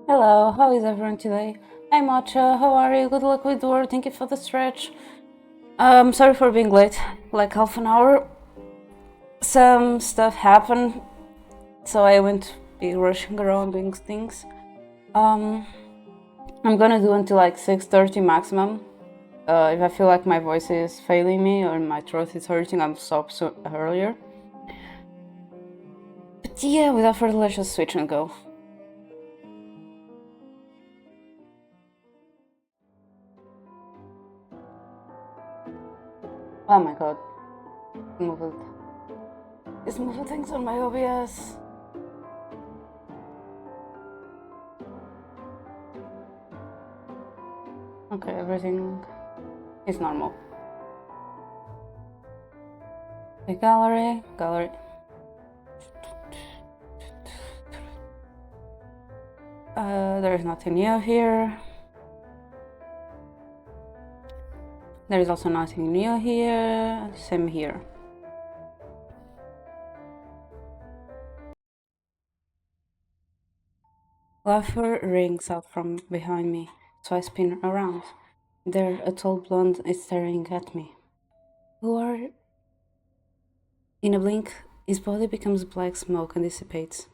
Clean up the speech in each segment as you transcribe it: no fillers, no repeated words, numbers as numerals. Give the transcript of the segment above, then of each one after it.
Hello, how is everyone today? Hi Matcha, how are you? Good luck with work, thank you for the stretch. Sorry for being late, like half an hour. Some stuff happened, so I went to be rushing around doing things. I'm gonna do until like 6:30 maximum. If I feel like my voice is failing me or my throat is hurting, I'll stop earlier. But yeah, without further, let's just switch and go. Oh my god. Move it. It's moving things on my OBS. Okay, everything is normal. The gallery. There is nothing new here. There is also nothing new here. Same here. Laughter rings out from behind me, so I spin around. There, a tall blonde is staring at me. Who are... In a blink, his body becomes black smoke and dissipates.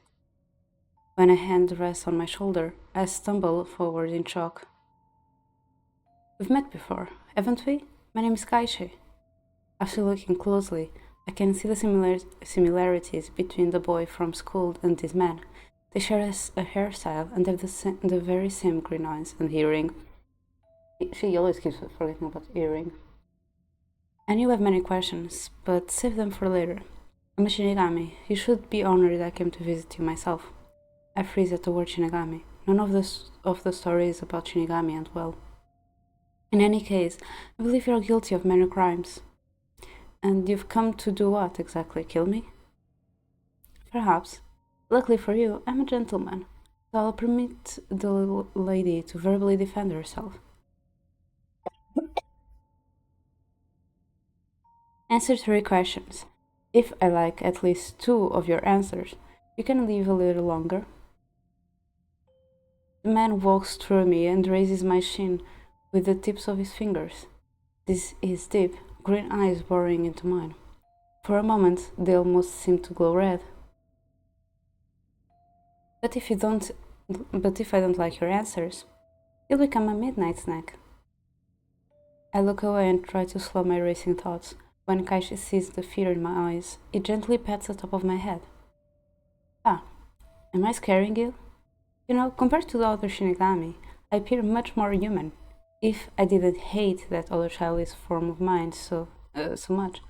When a hand rests on my shoulder, I stumble forward in shock. We've met before, haven't we? My name is Kaishi. After looking closely, I can see the similarities between the boy from school and this man. They share a hairstyle and have the very same green eyes and earring. She always keeps forgetting about earring. I knew I have many questions, but save them for later. I'm a Shinigami. You should be honored I came to visit you myself. I freeze at the word Shinigami. None of the story is about Shinigami, and well. In any case, I believe you're guilty of many crimes. And you've come to do what exactly? Kill me? Perhaps. Luckily for you, I'm a gentleman, so I'll permit the lady to verbally defend herself. Answer 3 questions. If I like at least 2 of your answers, you can leave a little longer. The man walks through me and raises my chin with the tips of his fingers. This is deep, green eyes boring into mine. For a moment, they almost seem to glow red. But if I don't like your answers, you'll become a midnight snack. I look away and try to slow my racing thoughts. When Kaishi sees the fear in my eyes, he gently pats the top of my head. Ah, am I scaring you? You know, compared to the other Shinigami, I appear much more human. If I didn't hate that other childish form of mine so much,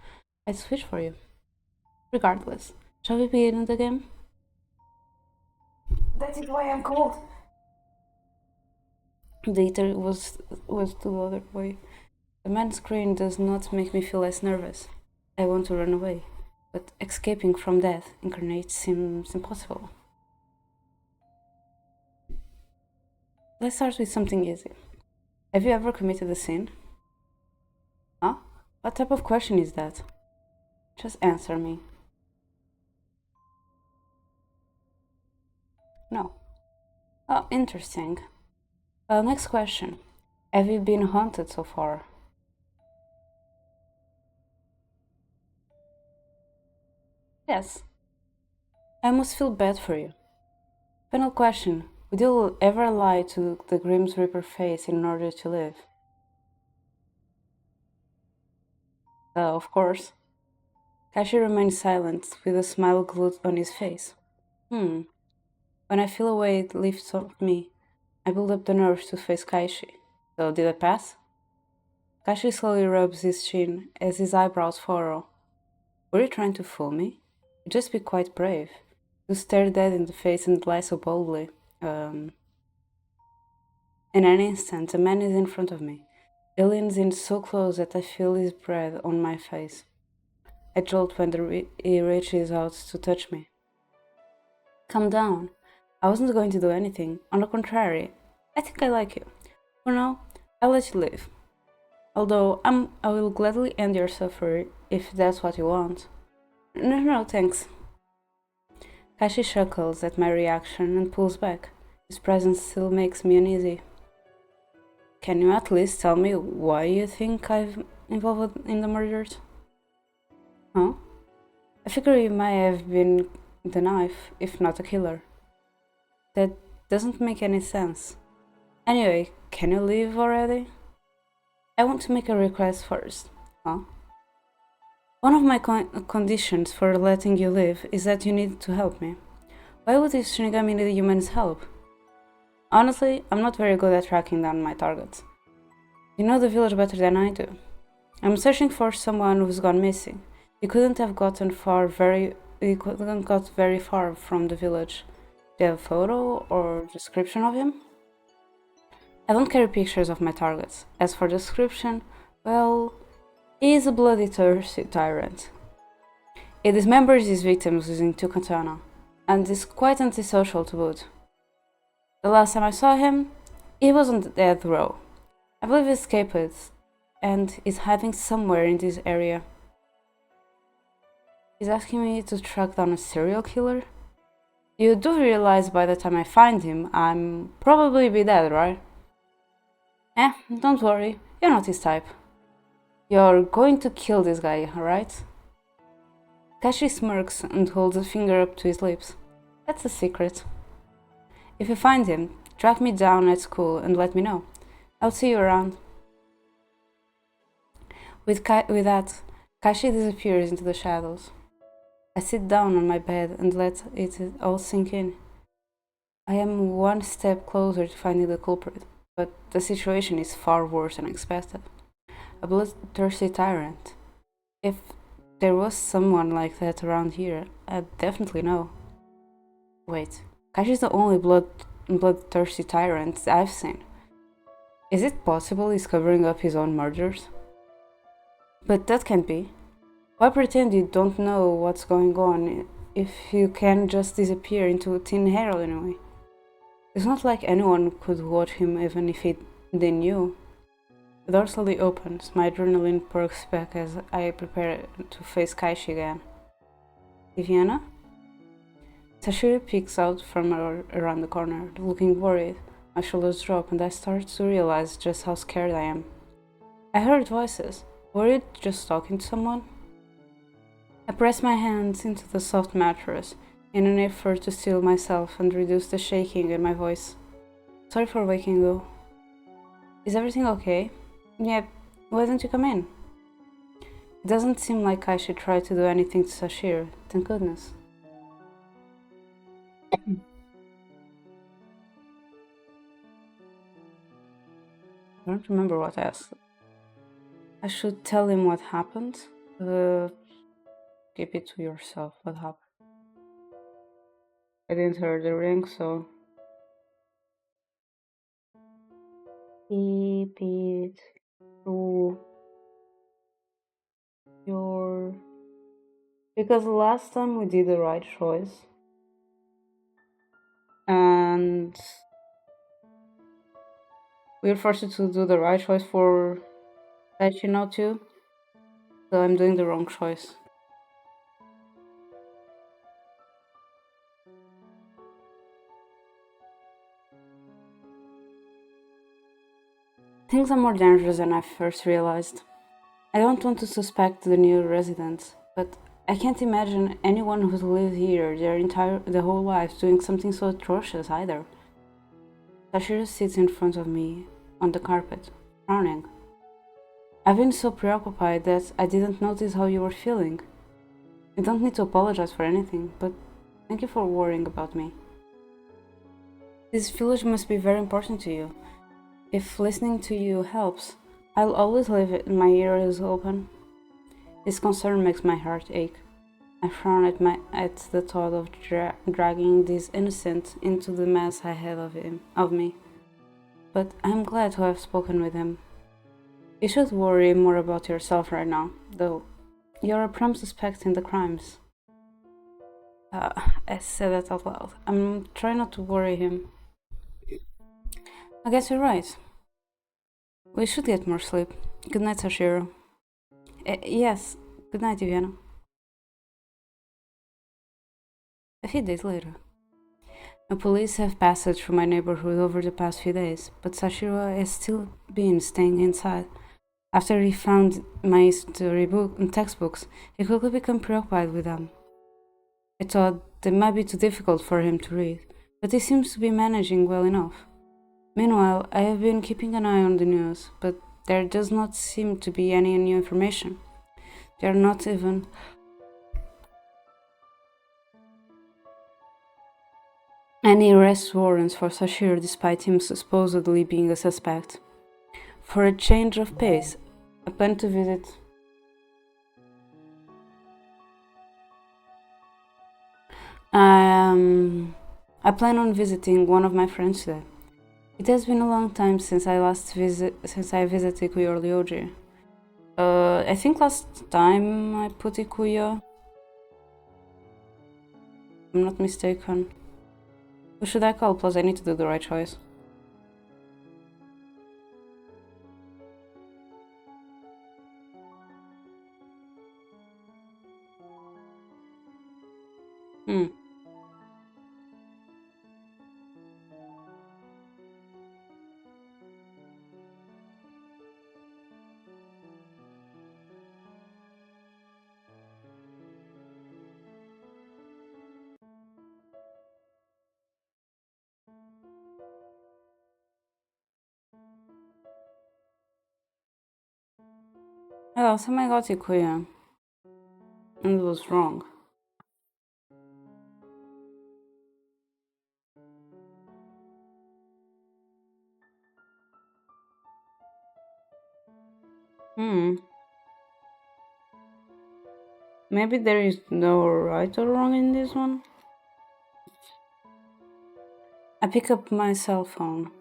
I'd switch for you. Regardless, shall we begin the game? That is why I'm cold. The eater was the other way. The man's grin does not make me feel less nervous. I want to run away, but escaping from death incarnate seems impossible. Let's start with something easy. Have you ever committed a sin? Huh? What type of question is that? Just answer me. No. Oh, interesting. Next question. Have you been haunted so far? Yes. I must feel bad for you. Final question. Would you ever lie to the Grim Reaper face in order to live? Of course. Kashi remains silent, with a smile glued on his face. When I feel a weight lifts off me, I build up the nerve to face Kaishi. So did I pass? Kashi slowly rubs his chin as his eyebrows furrow. Were you trying to fool me? Just be quite brave. You stare dead in the face and lie so boldly. In an instant, a man is in front of me. He leans in so close that I feel his breath on my face. I jolt when he reaches out to touch me. Calm down. I wasn't going to do anything. On the contrary, I think I like you. For now, I'll let you live. Although I will gladly end your suffering if that's what you want. No, thanks. Kashi chuckles at my reaction and pulls back. His presence still makes me uneasy. Can you at least tell me why you think I'm involved in the murders? Huh? I figure you might have been the knife, if not a killer. That doesn't make any sense. Anyway, can you leave already? I want to make a request first. Huh? One of my conditions for letting you live is that you need to help me. Why would this Shinigami need a human's help? Honestly, I'm not very good at tracking down my targets. You know the village better than I do. I'm searching for someone who's gone missing. You couldn't got very far from the village. Do you have a photo or description of him? I don't carry pictures of my targets. As for description, well, he is a bloody thirsty tyrant. He dismembers his victims using two katana, and is quite antisocial to boot. The last time I saw him, he was on the death row. I believe he escaped and is hiding somewhere in this area. He's asking me to track down a serial killer? You do realize by the time I find him, I'm probably be dead, right? Don't worry, you're not his type. You're going to kill this guy, right? Kashi smirks and holds a finger up to his lips. That's a secret. If you find him, track me down at school and let me know. I'll see you around. With that, Kashi disappears into the shadows. I sit down on my bed and let it all sink in. I am one step closer to finding the culprit, but the situation is far worse than expected. A bloodthirsty tyrant. If there was someone like that around here, I'd definitely know. Wait, Kashi's the only bloodthirsty tyrant I've seen. Is it possible he's covering up his own murders? But that can't be. Why pretend you don't know what's going on if you can just disappear into thin air anyway? It's not like anyone could watch him even if they knew. The door slowly opens, my adrenaline perks back as I prepare to face Kaishi again. Viviana? Tashiri peeks out from around the corner, looking worried. My shoulders drop and I start to realize just how scared I am. I heard voices. Were you just talking to someone? I press my hands into the soft mattress in an effort to still myself and reduce the shaking in my voice. Sorry for waking you. Is everything okay? Yeah, why don't you come in? It doesn't seem like I should try to do anything to Sashir, thank goodness. I don't remember what I asked. I should tell him what happened. Keep it to yourself, what happened. I didn't hear the ring, so... Keep it to your... Because last time we did the right choice. And... we were forced to do the right choice for Taichi now too. So I'm doing the wrong choice. Things are more dangerous than I first realized. I don't want to suspect the new residents, but I can't imagine anyone who's lived here their whole lives doing something so atrocious either. Tashiro sits in front of me on the carpet, frowning. I've been so preoccupied that I didn't notice how you were feeling. You don't need to apologize for anything, but thank you for worrying about me. This village must be very important to you. If listening to you helps, I'll always leave my ears open. This concern makes my heart ache. I frown at the thought of dragging this innocent into the mess I had of me. But I'm glad to have spoken with him. You should worry more about yourself right now, though. You're a prime suspect in the crimes. I said that out loud. I'm trying not to worry him. I guess you're right. We should get more sleep. Good night, Sashiro. Yes, good night, Viviana. A few days later. The police have passed through my neighborhood over the past few days, but Sashiro has still been staying inside. After he found my history book and textbooks, he quickly became preoccupied with them. I thought they might be too difficult for him to read, but he seems to be managing well enough. Meanwhile, I have been keeping an eye on the news, but there does not seem to be any new information. There are not even any arrest warrants for Sashiro despite him supposedly being a suspect. For a change of pace, I plan to visit I plan on visiting one of my friends today. It has been a long time since I visited Ikuyo or Ryoji. I think last time I put Ikuyo. I'm not mistaken. Who should I call? Plus I need to do the right choice. Oh, last time I got Ikuyo. And it was wrong. Maybe there is no right or wrong in this one? I pick up my cell phone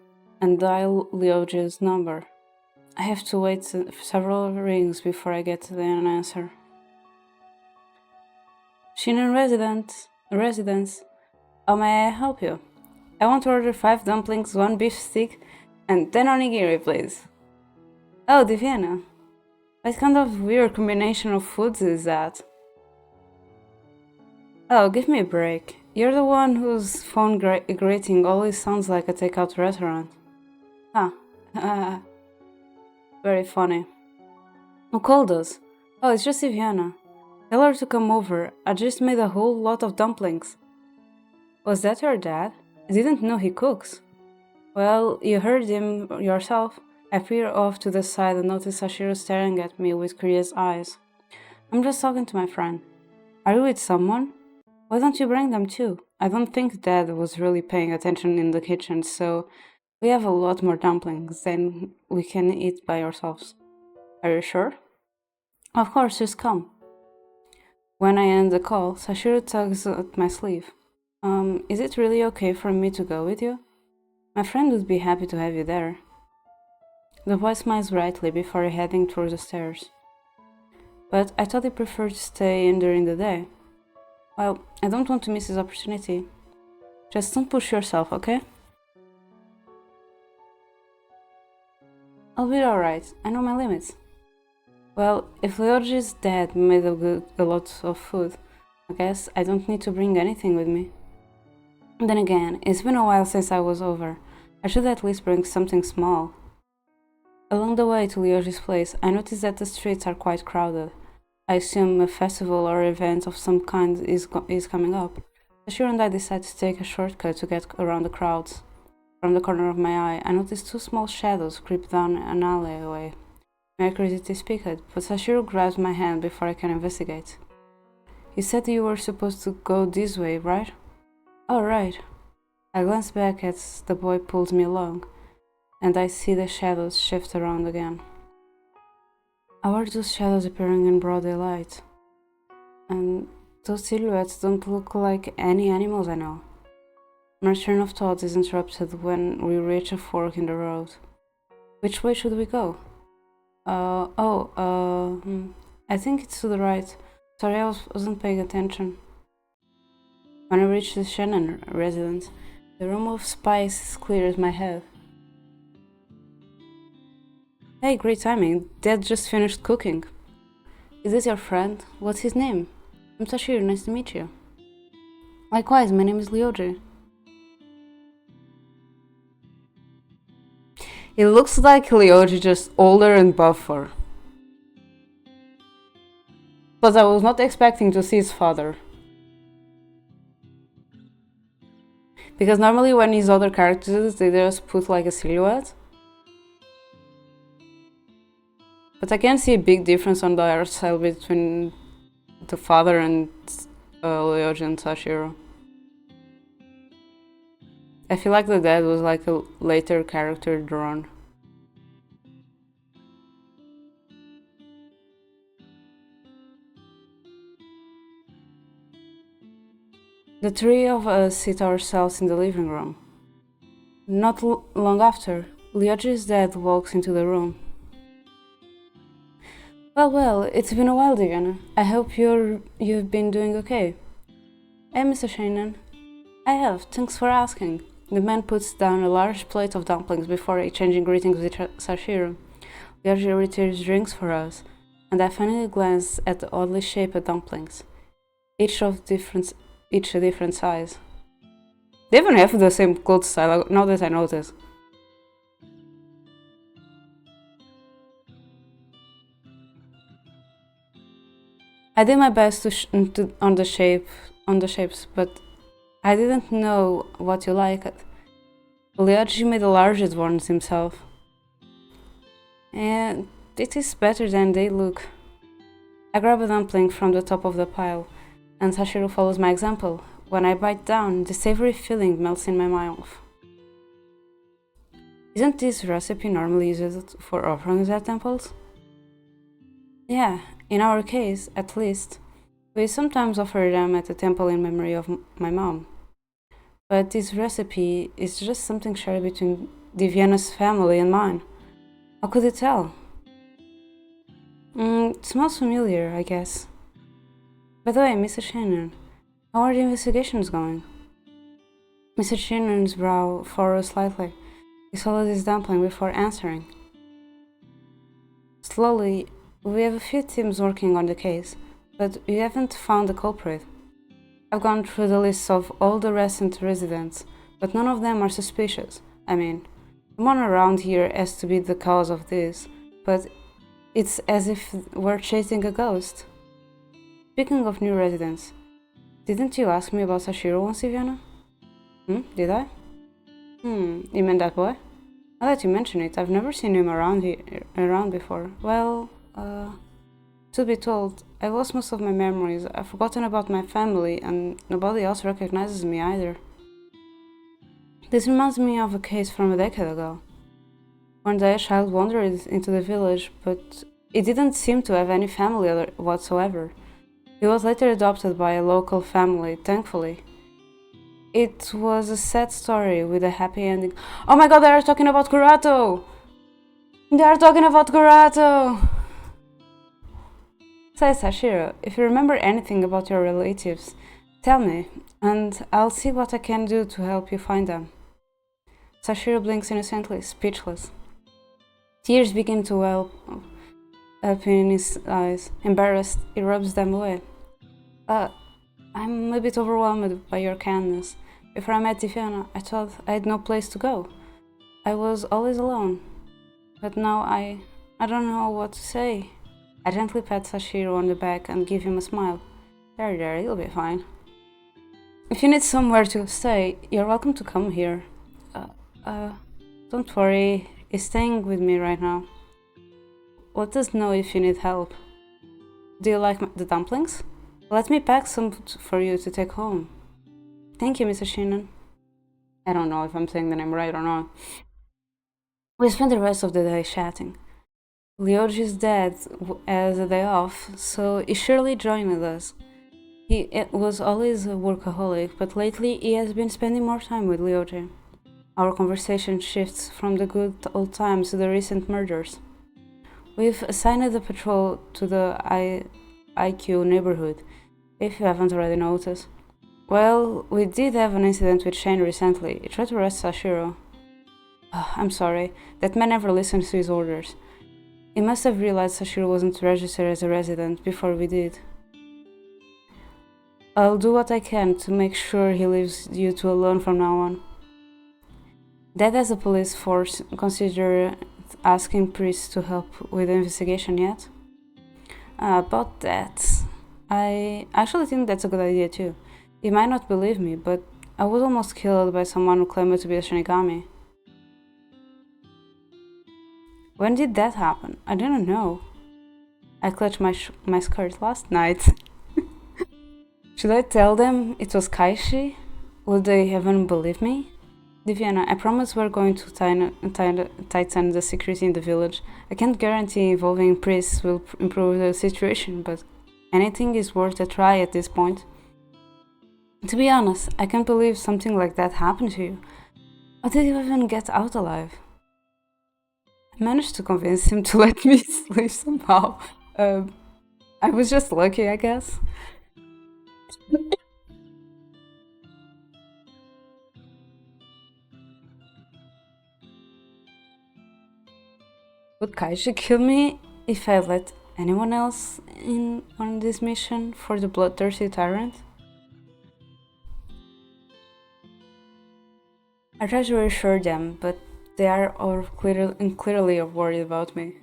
and dial Ryoji's number. I have to wait several rings before I get an answer. Shinen residence. How may I help you? I want to order 5 dumplings, 1 beef stick, and 10 onigiri, please. Oh, Diviana. What kind of weird combination of foods is that? Oh, give me a break. You're the one whose phone greeting always sounds like a takeout restaurant. Huh. Very funny. Who called us? Oh, it's just Iviana. Tell her to come over. I just made a whole lot of dumplings. Was that your dad? I didn't know he cooks. Well, you heard him yourself. I peer off to the side and notice Sashiro staring at me with curious eyes. I'm just talking to my friend. Are you with someone? Why don't you bring them too? I don't think Dad was really paying attention in the kitchen, so we have a lot more dumplings than we can eat by ourselves. Are you sure? Of course, just come. When I end the call, Sashiro tugs at my sleeve. Is it really okay for me to go with you? My friend would be happy to have you there. The boy smiles brightly before heading towards the stairs. But I thought he preferred to stay in during the day. Well, I don't want to miss this opportunity. Just don't push yourself, okay? I'll be alright. I know my limits. Well, if Ryoji's dad made a lot of food, I guess I don't need to bring anything with me. And then again, it's been a while since I was over. I should at least bring something small. Along the way to Ryoji's place, I noticed that the streets are quite crowded. I assume a festival or event of some kind is coming up. Sashiro and I decide to take a shortcut to get around the crowds. From the corner of my eye, I notice 2 small shadows creep down an alleyway. My curiosity speaks, but Sashiro grabs my hand before I can investigate. You said you were supposed to go this way, right? Oh, right. I glance back as the boy pulls me along, and I see the shadows shift around again. How are those shadows appearing in broad daylight? And those silhouettes don't look like any animals I know. My train of thought is interrupted when we reach a fork in the road. Which way should we go? I think it's to the right. Sorry, I wasn't paying attention. When I reach the Shannon residence, the room of spice clears my head. Hey, great timing. Dad just finished cooking. Is this your friend? What's his name? I'm Sashiro, nice to meet you. Likewise, my name is Ryoji. It looks like Ryoji, just older and buffer. But I was not expecting to see his father. Because normally when these other characters, they just put like a silhouette. But I can see a big difference on the art style between the father and Ryoji and Sashiro. I feel like the dad was like a later character drawn. The three of us sit ourselves in the living room. Not long after, Ryoji's dad walks into the room. Well, it's been a while, Diana. I hope you've been doing okay. Hey, Mr. Shannon. I have, thanks for asking. The man puts down a large plate of dumplings before exchanging greetings with Sashiro. Ryoji retires drinks for us, and I finally glance at the oddly shaped dumplings, each a different size. They even have the same clothes style, now that I notice. I did my best on the shapes, but I didn't know what you liked. Ryoji made the largest ones himself. And it is better than they look. I grab a dumpling from the top of the pile, and Sashiro follows my example. When I bite down, the savory filling melts in my mouth. Isn't this recipe normally used for offerings at temples? Yeah, in our case, at least. We sometimes offer them at the temple in memory of my mom. But this recipe is just something shared between Diviana's family and mine. How could you tell? It smells familiar, I guess. By the way, Mr. Shannon, how are the investigations going? Mr. Shannon's brow furrowed slightly. He swallowed his dumpling before answering. Slowly, we have a few teams working on the case, but we haven't found the culprit. I've gone through the lists of all the recent residents, but none of them are suspicious. I mean, someone around here has to be the cause of this, but it's as if we're chasing a ghost. Speaking of new residents, didn't you ask me about Sashiro once, Iviana? Did I? You meant that boy? Now that you mention it, I've never seen him around before. Well, to be told, I lost most of my memories. I've forgotten about my family, and nobody else recognizes me either. This reminds me of a case from a decade ago. One day a child wandered into the village, but it didn't seem to have any family whatsoever. He was later adopted by a local family, thankfully. It was a sad story with a happy ending. Oh my god, they are talking about Kurato! They are talking about Kurato! Say, Sashiro, if you remember anything about your relatives, tell me, and I'll see what I can do to help you find them. Sashiro blinks innocently, speechless. Tears begin to well up in his eyes. Embarrassed, he rubs them away. I'm a bit overwhelmed by your kindness. Before I met Diviana, I thought I had no place to go. I was always alone. But now I don't know what to say. I gently pat Sashiro on the back and give him a smile. There, you'll be fine. If you need somewhere to stay, you're welcome to come here. Don't worry, he's staying with me right now. Let us know if you need help. Do you like the dumplings? Let me pack some for you to take home. Thank you, Mr. Shannon. I don't know if I'm saying the name right or not. We spent the rest of the day chatting. Ryoji's dad has a day off, so he surely joined us. He was always a workaholic, but lately he has been spending more time with Ryoji. Our conversation shifts from the good old times to the recent murders. We've assigned the patrol to the IQ neighborhood, if you haven't already noticed. Well, we did have an incident with Shane recently. He tried to arrest Sashiro. I'm sorry, that man never listens to his orders. He must have realized Sashiro wasn't registered as a resident before we did. I'll do what I can to make sure he leaves you two alone from now on. That as a police force consider asking priests to help with the investigation yet? About that, I actually think that's a good idea too. You might not believe me, but I was almost killed by someone who claimed to be a Shinigami. When did that happen? I didn't know. I clutched my skirt last night. Should I tell them it was Kaishi? Would they even believe me? Diviana, I promise we're going to tighten the security in the village. I can't guarantee involving priests will improve the situation, but anything is worth a try at this point. To be honest, I can't believe something like that happened to you. How did you even get out alive? I managed to convince him to let me sleep somehow. I was just lucky, I guess. Would Kaishi kill me if I let anyone else in on this mission for the bloodthirsty tyrant? I try to reassure them, but they are all clearly worried about me.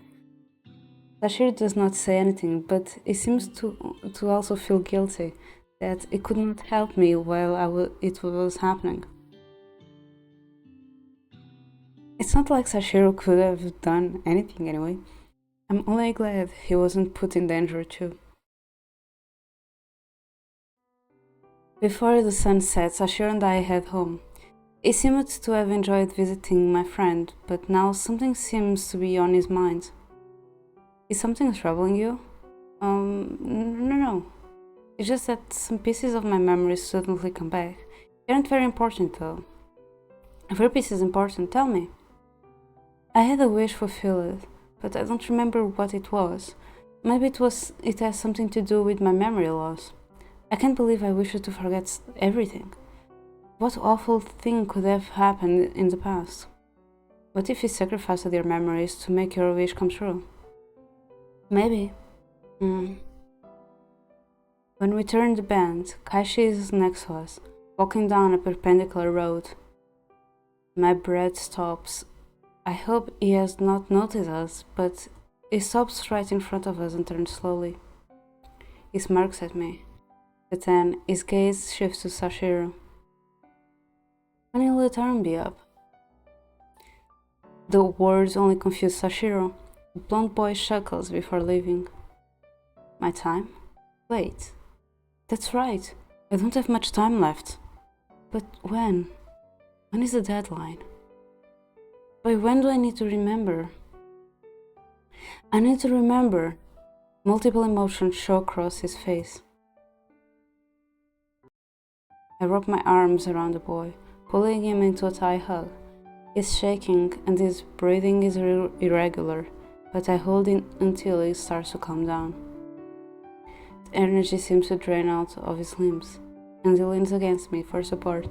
Sashir does not say anything, but he seems to also feel guilty that it could not help me while it was happening. It's not like Sashiro could have done anything anyway. I'm only glad he wasn't put in danger too. Before the sun set, Sashiro and I head home. He seemed to have enjoyed visiting my friend, but now something seems to be on his mind. Is something troubling you? No. It's just that some pieces of my memory suddenly come back. They aren't very important though. If your piece is important, tell me. I had a wish fulfilled, but I don't remember what it was. Maybe it has something to do with my memory loss. I can't believe I wished to forget everything. What awful thing could have happened in the past? What if you sacrificed your memories to make your wish come true? Maybe. Mm. When we turn the bend, Kaishi is next to us, walking down a perpendicular road. My breath stops. I hope he has not noticed us, but he stops right in front of us and turns slowly. He smirks at me, but then his gaze shifts to Sashiro. When will the turn be up? The words only confuse Sashiro. The blonde boy chuckles before leaving. My time? Wait. That's right. I don't have much time left. But when? When is the deadline? By when do I need to remember? I need to remember. Multiple emotions show across his face. I wrap my arms around the boy, pulling him into a tight hug. He's shaking and his breathing is irregular, but I hold him until he starts to calm down. The energy seems to drain out of his limbs, and he leans against me for support.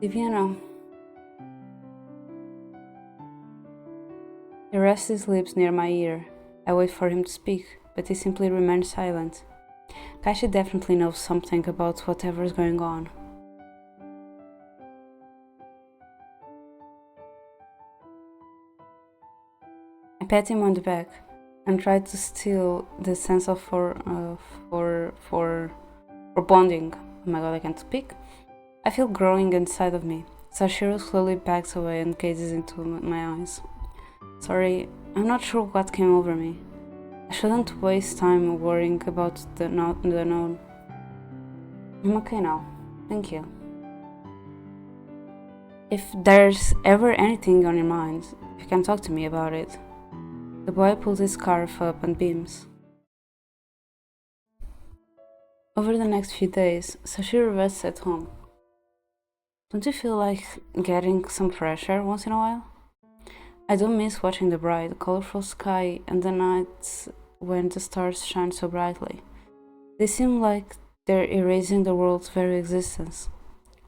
Diviana. He rests his lips near my ear. I wait for him to speak, but he simply remains silent. Kaishi definitely knows something about whatever's going on. I pat him on the back and try to steal the sense of for bonding. Oh my god, I can't speak. I feel growing inside of me. Sashiro slowly backs away and gazes into my eyes. Sorry, I'm not sure what came over me. I shouldn't waste time worrying about the known. I'm okay now. Thank you. If there's ever anything on your mind, you can talk to me about it. The boy pulls his scarf up and beams. Over the next few days, Sashiro rests at home. Don't you feel like getting some fresh air once in a while? I don't miss watching the bright, colorful sky and the nights when the stars shine so brightly. They seem like they're erasing the world's very existence.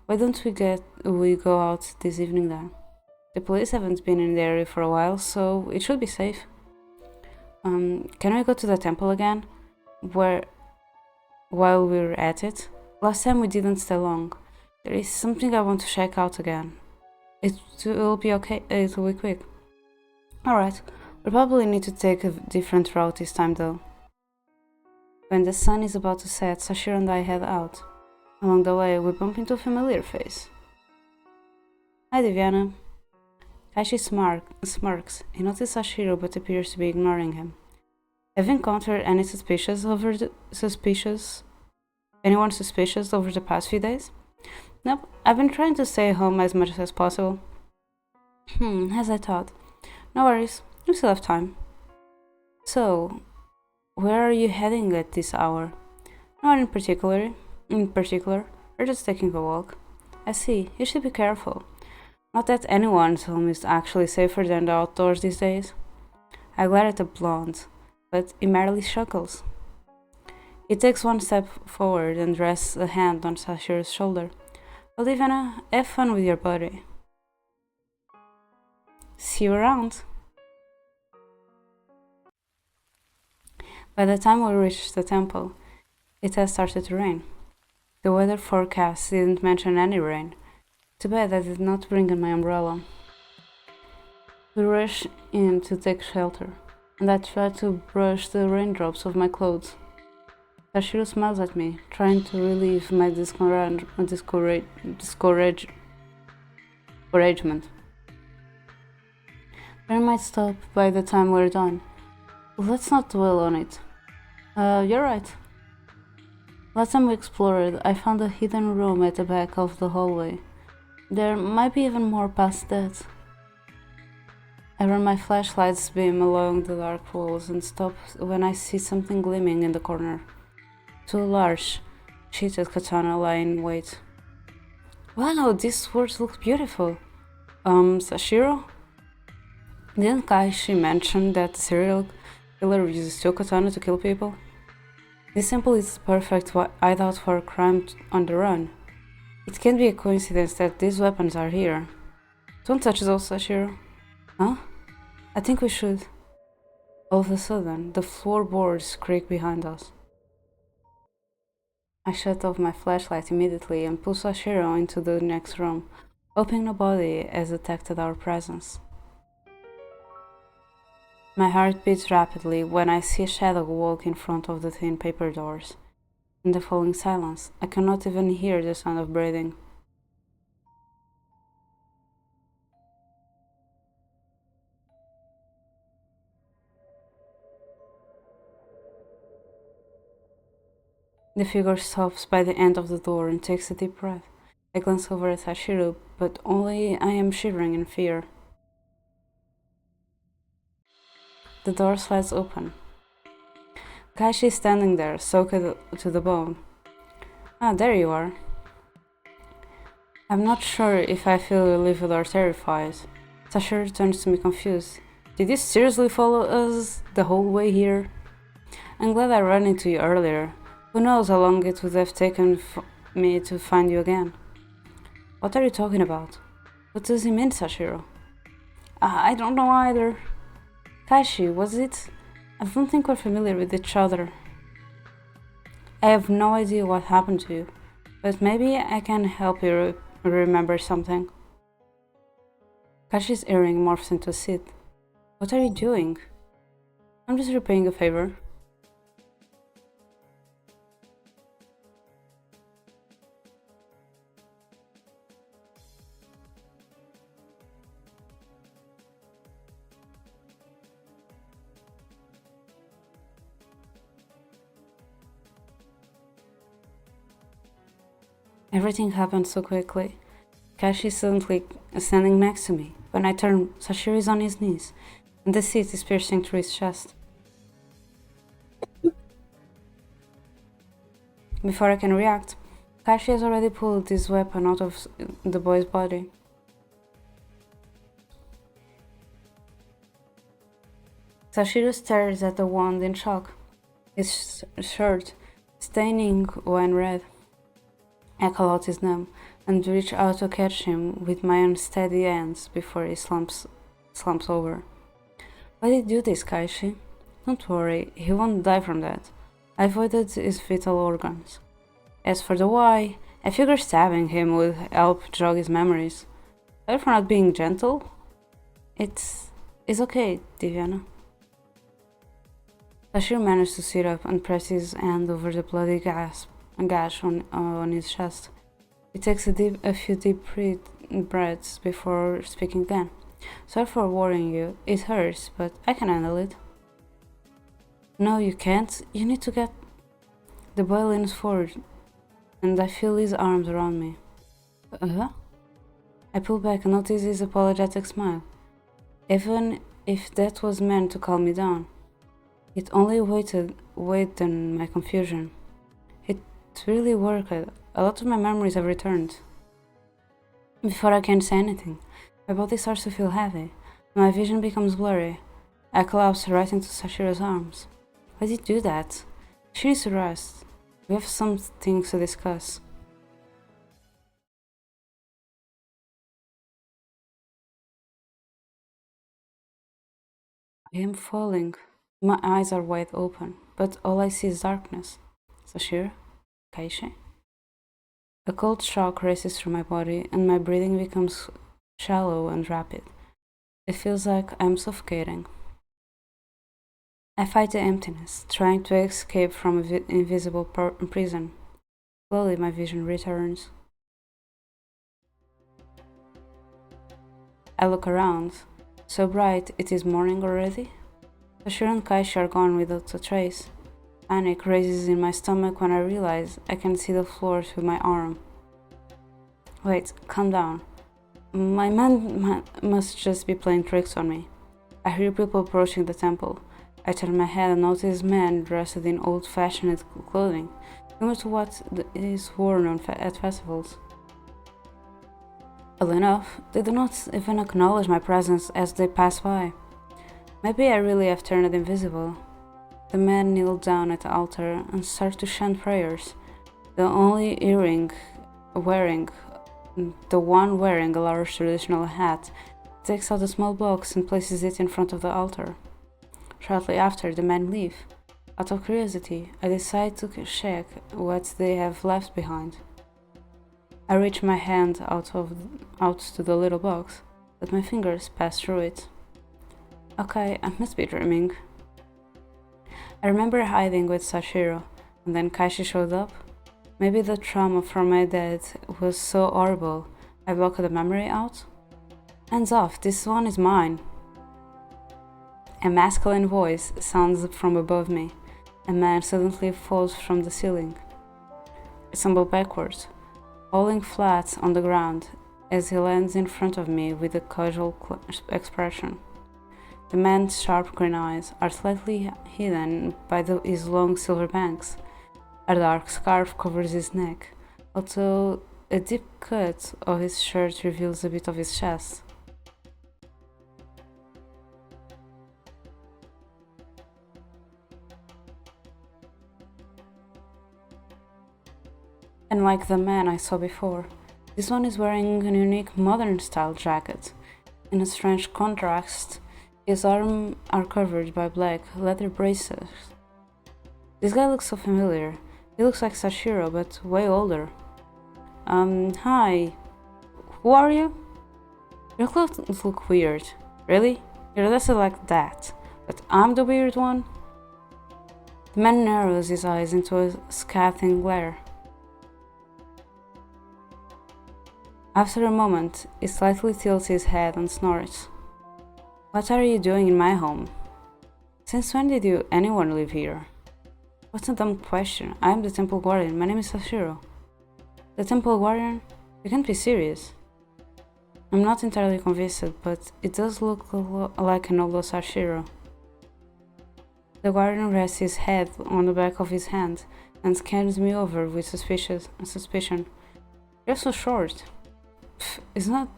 Why don't we go out this evening then? The police haven't been in the area for a while, so it should be safe. Can we go to the temple again? While we're at it? Last time we didn't stay long. There is something I want to check out again. It will be okay. It will be quick. Alright, we'll probably need to take a different route this time though. When the sun is about to set, Sashiro and I head out. Along the way, we bump into a familiar face. Hi, Divyana. Kaishi smirks. He notices Sashiro but appears to be ignoring him. Have you encountered anyone suspicious over the past few days? Nope, I've been trying to stay home as much as possible. As I thought. No worries, you still have time. So, where are you heading at this hour? Not in particular. We're just taking a walk. I see, you should be careful. Not that anyone's home is actually safer than the outdoors these days. I glare at the blonde, but he merely chuckles. He takes one step forward and rests a hand on Sashiro's shoulder. Well, Ivana, have fun with your buddy. See you around. By the time we reached the temple, it had started to rain. The weather forecast didn't mention any rain. Too bad I did not bring in my umbrella. We rushed in to take shelter, and I tried to brush the raindrops off my clothes. Sashiro smiles at me, trying to relieve my discouragement. Rain might stop by the time we're done. Let's not dwell on it. You're right. Last time we explored, I found a hidden room at the back of the hallway. There might be even more past that. I run my flashlight's beam along the dark walls and stop when I see something gleaming in the corner. Two large, sheeted katana lie in wait. Wow, these swords look beautiful. Sashiro? Didn't Kaishi mention that the serial killer uses two katana to kill people? This sample is perfect hideout for a crime on the run. It can't be a coincidence that these weapons are here. Don't touch those, Sashiro. Huh? I think we should. All of a sudden, the floorboards creak behind us. I shut off my flashlight immediately and pull Sashiro into the next room, hoping nobody has detected our presence. My heart beats rapidly when I see a shadow walk in front of the thin paper doors. In the falling silence, I cannot even hear the sound of breathing. The figure stops by the end of the door and takes a deep breath. I glance over at Sashiro, but only I am shivering in fear. The door slides open. Kaishi is standing there, soaked to the bone. Ah, there you are. I'm not sure if I feel relieved or terrified. Sashiro turns to me confused. Did you seriously follow us the whole way here? I'm glad I ran into you earlier. Who knows how long it would have taken me to find you again. What are you talking about? What does he mean, Sashiro? I don't know either. Kaishi, was it? I don't think we're familiar with each other. I have no idea what happened to you, but maybe I can help you remember something. Kaishi's earring morphs into a seat. What are you doing? I'm just repaying a favor. Everything happened so quickly. Kaishi is suddenly standing next to me. When I turn, Sashiro is on his knees, and the seat is piercing through his chest. Before I can react, Kaishi has already pulled his weapon out of the boy's body. Sashiro stares at the wand in shock, his shirt staining wine red. I call out his name and reach out to catch him with my unsteady hands before he slumps over. Why did you do this, Kaishi? Don't worry, he won't die from that. I avoided his vital organs. As for the why, I figure stabbing him would help jog his memories. Sorry for not being gentle. It's okay, Divyana. Bashir managed to sit up and press his hand over the bloody gash on his chest. He takes a few deep breaths before speaking again. Sorry for worrying you. It hurts, but I can handle it. No, you can't. You need to get... The boy leans forward, and I feel his arms around me. I pull back and notice his apologetic smile. Even if that was meant to calm me down, it only weightened my confusion. It really worked. A lot of my memories have returned. Before I can say anything, my body starts to feel heavy, and my vision becomes blurry. I collapse right into Sashiro's arms. Why did you do that? She needs to rest. We have some things to discuss. I am falling. My eyes are wide open, but all I see is darkness. Sashiro? Kaishi? A cold shock races through my body, and my breathing becomes shallow and rapid. It feels like I'm suffocating. I fight the emptiness, trying to escape from an invisible prison. Slowly, my vision returns. I look around. So bright, it is morning already? Sashiro and Kaishi are gone without a trace. Panic raises in my stomach when I realize I can see the floor through my arm. Wait, calm down. My man must just be playing tricks on me. I hear people approaching the temple. I turn my head and notice men dressed in old-fashioned clothing, similar to what is worn at festivals. Oddly enough, they do not even acknowledge my presence as they pass by. Maybe I really have turned invisible. The men kneel down at the altar and start to chant prayers. The one wearing a large traditional hat, takes out a small box and places it in front of the altar. Shortly after, the men leave. Out of curiosity, I decide to check what they have left behind. I reach my hand out to the little box, but my fingers pass through it. Okay, I must be dreaming. I remember hiding with Sashiro, and then Kaishi showed up. Maybe the trauma from my dad was so horrible, I blocked the memory out? Hands off, this one is mine. A masculine voice sounds from above me. A man suddenly falls from the ceiling. I stumble backwards, falling flat on the ground as he lands in front of me with a casual expression. The man's sharp green eyes are slightly hidden by his long silver bangs. A dark scarf covers his neck, although a deep cut of his shirt reveals a bit of his chest. And like the man I saw before, this one is wearing a unique modern-style jacket. In a strange contrast, his arms are covered by black leather braces. This guy looks so familiar. He looks like Sashiro, but way older. Hi. Who are you? Your clothes look weird. Really? You're dressed like that, but I'm the weird one? The man narrows his eyes into a scathing glare. After a moment, he slightly tilts his head and snorts. What are you doing in my home? Since when did anyone live here? What's a dumb question? I am the temple guardian. My name is Sashiro. The temple guardian? You can't be serious. I'm not entirely convinced, but it does look like an old Sashiro. The guardian rests his head on the back of his hand and scans me over with suspicion. You're so short. It's not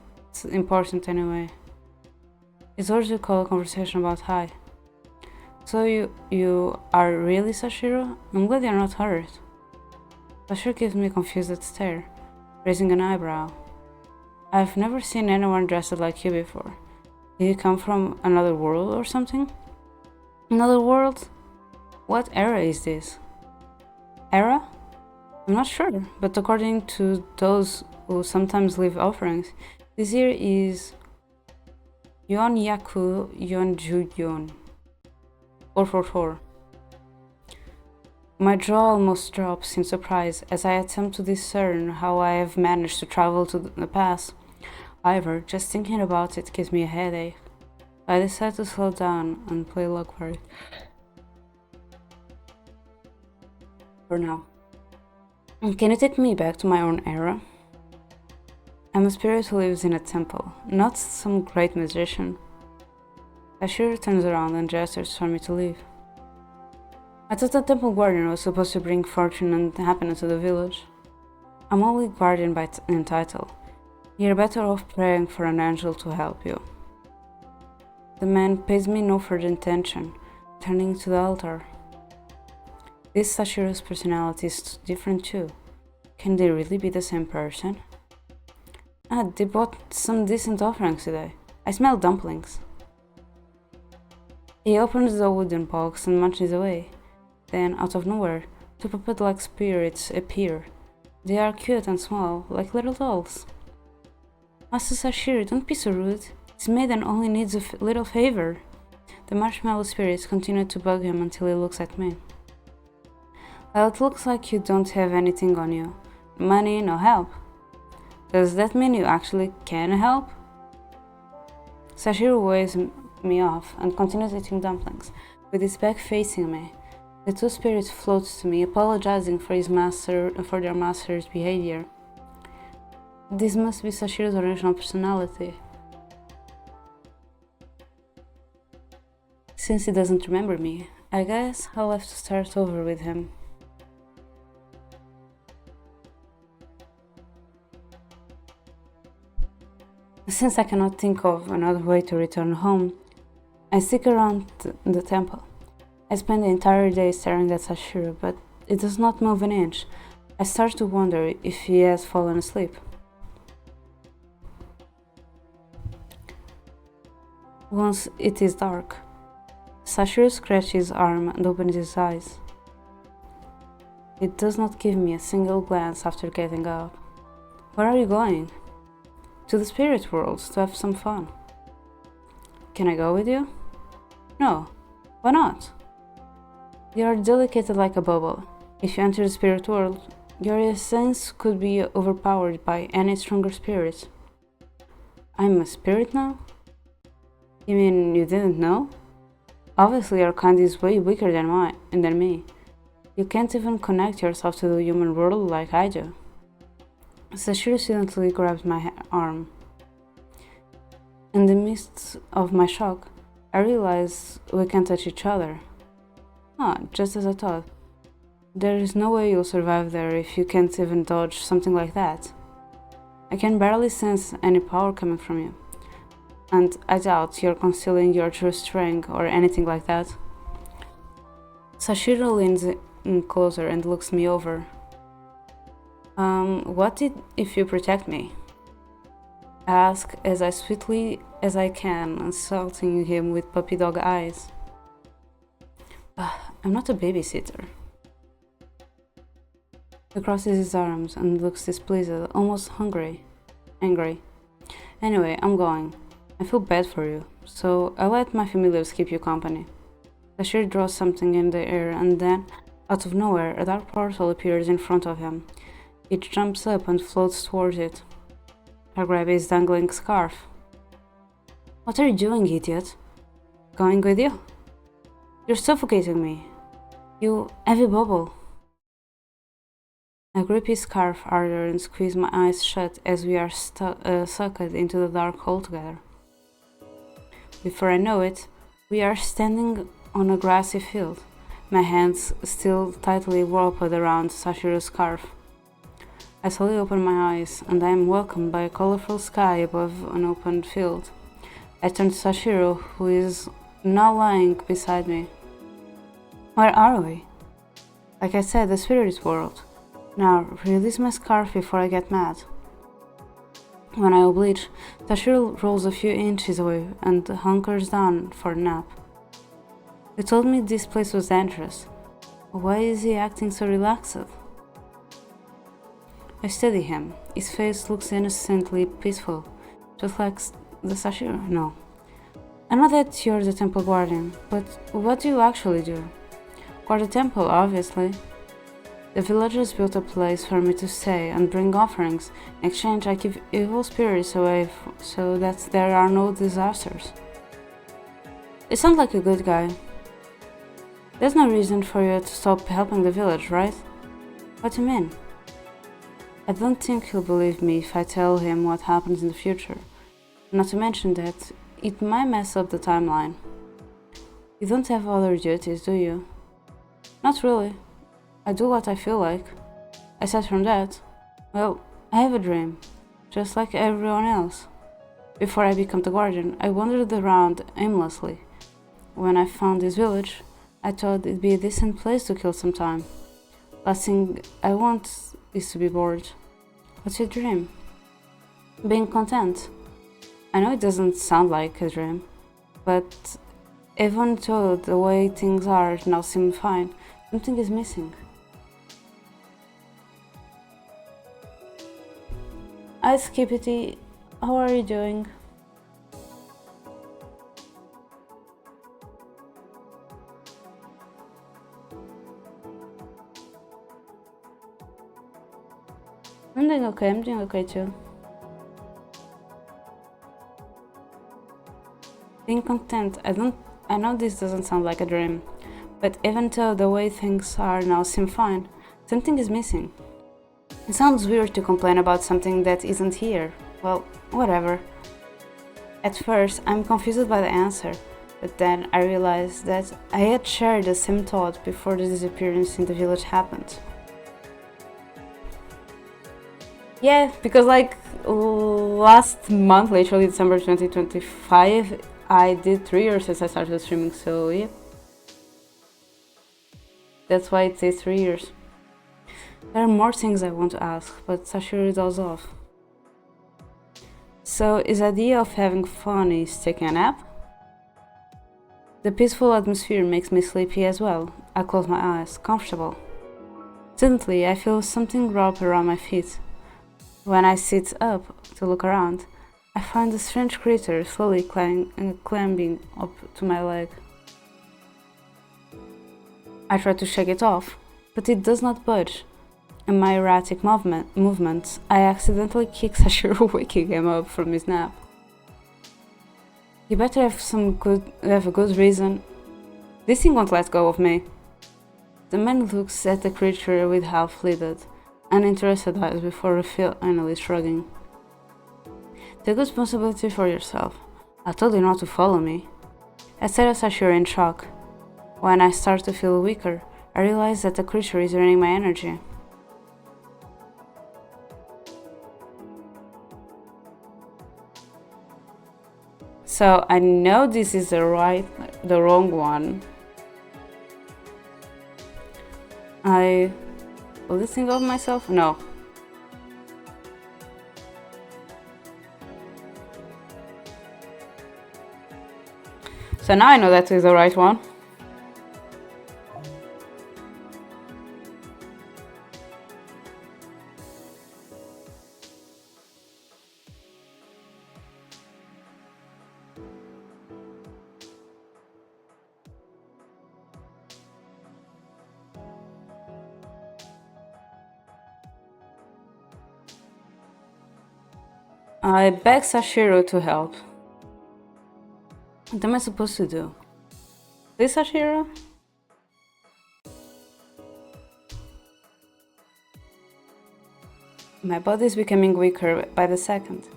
important anyway. It's hard to call a conversation about hi. So you are really Sashiro? I'm glad you're not hurt. Sashiro gives me a confused stare, raising an eyebrow. I've never seen anyone dressed like you before. Did you come from another world or something? Another world? What era is this? Era? I'm not sure, but according to those who sometimes leave offerings, this year is Yon Yaku Yon Ju Yon 444. My jaw almost drops in surprise as I attempt to discern how I have managed to travel to the past. However, just thinking about it gives me a headache. I decide to slow down and play Levare for now. Can you take me back to my own era? I'm a spirit who lives in a temple, not some great magician. Ashir turns around and gestures for me to leave. I thought the temple guardian was supposed to bring fortune and happiness to the village. I'm only guardian in title. You're better off praying for an angel to help you. The man pays me no further attention, turning to the altar. This Sashiro's personality is different too. Can they really be the same person? They bought some decent offerings today. I smell dumplings. He opens the wooden box and munches away. Then, out of nowhere, two puppet-like spirits appear. They are cute and small, like little dolls. Master Sashiro, don't be so rude. This maiden only needs a little favor. The marshmallow spirits continue to bug him until he looks at me. Well, it looks like you don't have anything on you. Money, no help. Does that mean you actually can help? Sashiro waves me off and continues eating dumplings, with his back facing me. The two spirits float to me, apologizing for their master's behavior. This must be Sashiro's original personality. Since he doesn't remember me, I guess I'll have to start over with him. Since I cannot think of another way to return home, I stick around the temple. I spend the entire day staring at Sashiro, but it does not move an inch. I start to wonder if he has fallen asleep. Once it is dark, Sashiro scratches his arm and opens his eyes. He does not give me a single glance after getting up. Where are you going? To the spirit world to have some fun. Can I go with you? No. Why not? You are delicate like a bubble. If you enter the spirit world, your essence could be overpowered by any stronger spirit. I'm a spirit now? You mean you didn't know? Obviously your kind is way weaker than me. You can't even connect yourself to the human world like I do. Sashiro suddenly grabs my arm. In the midst of my shock, I realize we can't touch each other. Just as I thought. There is no way you'll survive there if you can't even dodge something like that. I can barely sense any power coming from you. And I doubt you're concealing your true strength or anything like that. Sashiro leans in closer and looks me over. What if you protect me? I ask as sweetly as I can, insulting him with puppy dog eyes. I'm not a babysitter. He crosses his arms and looks displeased, almost angry. Anyway, I'm going. I feel bad for you, so I let my familiars keep you company. Bashir draws something in the air and then, out of nowhere, a dark portal appears in front of him. It jumps up and floats towards it. I grab his dangling scarf. What are you doing, idiot? Going with you? You're suffocating me. You heavy bubble. I grip his scarf harder and squeeze my eyes shut as we are sucked into the dark hole together. Before I know it, we are standing on a grassy field, my hands still tightly wrapped around Sashiro's scarf. I slowly open my eyes, and I am welcomed by a colorful sky above an open field. I turn to Sashiro, who is now lying beside me. Where are we? Like I said, the spirit world. Now, release my scarf before I get mad. When I oblige, Sashiro rolls a few inches away and hunkers down for a nap. He told me this place was dangerous. Why is he acting so relaxed? I study him. His face looks innocently peaceful, just like the Sashiro. No. I know that you're the temple guardian, but what do you actually do? Guard the temple, obviously. The villagers built a place for me to stay and bring offerings. In exchange, I keep evil spirits away so that there are no disasters. You sound like a good guy. There's no reason for you to stop helping the village, right? What do you mean? I don't think he'll believe me if I tell him what happens in the future. Not to mention that it might mess up the timeline. You don't have other duties, do you? Not really. I do what I feel like. Aside from that, well, I have a dream, just like everyone else. Before I became the guardian, I wandered around aimlessly. When I found this village, I thought it'd be a decent place to kill some time. Last thing I want is to be bored. What's your dream? Being content. I know it doesn't sound like a dream, but even though the way things are now seem fine, something is missing. Hi Skippity, how are you doing? I'm doing okay too. Being content, I know this doesn't sound like a dream, but even though the way things are now seem fine, something is missing. It sounds weird to complain about something that isn't here. Well, whatever. At first, I'm confused by the answer, but then I realized that I had shared the same thought before the disappearance in the village happened. Yeah, because like last month, literally December 2025, I did 3 years since I started streaming, so yeah. That's why it says 3 years. There are more things I want to ask, but Sashiro does off. So, his idea of having fun is taking a nap? The peaceful atmosphere makes me sleepy as well. I close my eyes, comfortable. Suddenly, I feel something wrap around my feet. When I sit up to look around, I find a strange creature slowly climbing up to my leg. I try to shake it off, but it does not budge. In my erratic movements, I accidentally kick Sashiro, waking him up from his nap. You better have a good reason. This thing won't let go of me. The man looks at the creature with half-lidded, uninterested eyes before finally shrugging. Take responsibility for yourself. I told you not to follow me. I stare at Sashiro in shock. When I start to feel weaker, I realize that the creature is draining my energy. So I know this is the wrong one. Will this thing of myself? No. So now I know that is the right one. I beg Sashiro to help. What am I supposed to do? This Sashiro? My body is becoming weaker by the second.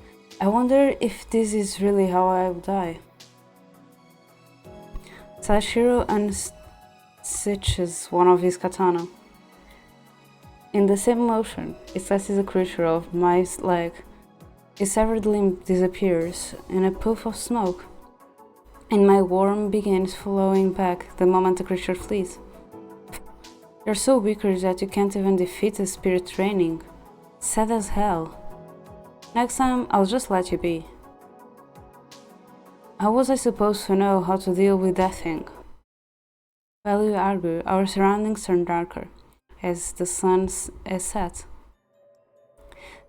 I wonder if this is really how I will die. Sashiro unstitches one of his katana. In the same motion, it slices a creature of my leg. His severed limb disappears in a puff of smoke, and my worm begins flowing back the moment the creature flees. You're so weaker that you can't even defeat a spirit training. Sad as hell. Next time, I'll just let you be. How was I supposed to know how to deal with that thing? While we argue, our surroundings turn darker, as the sun has set.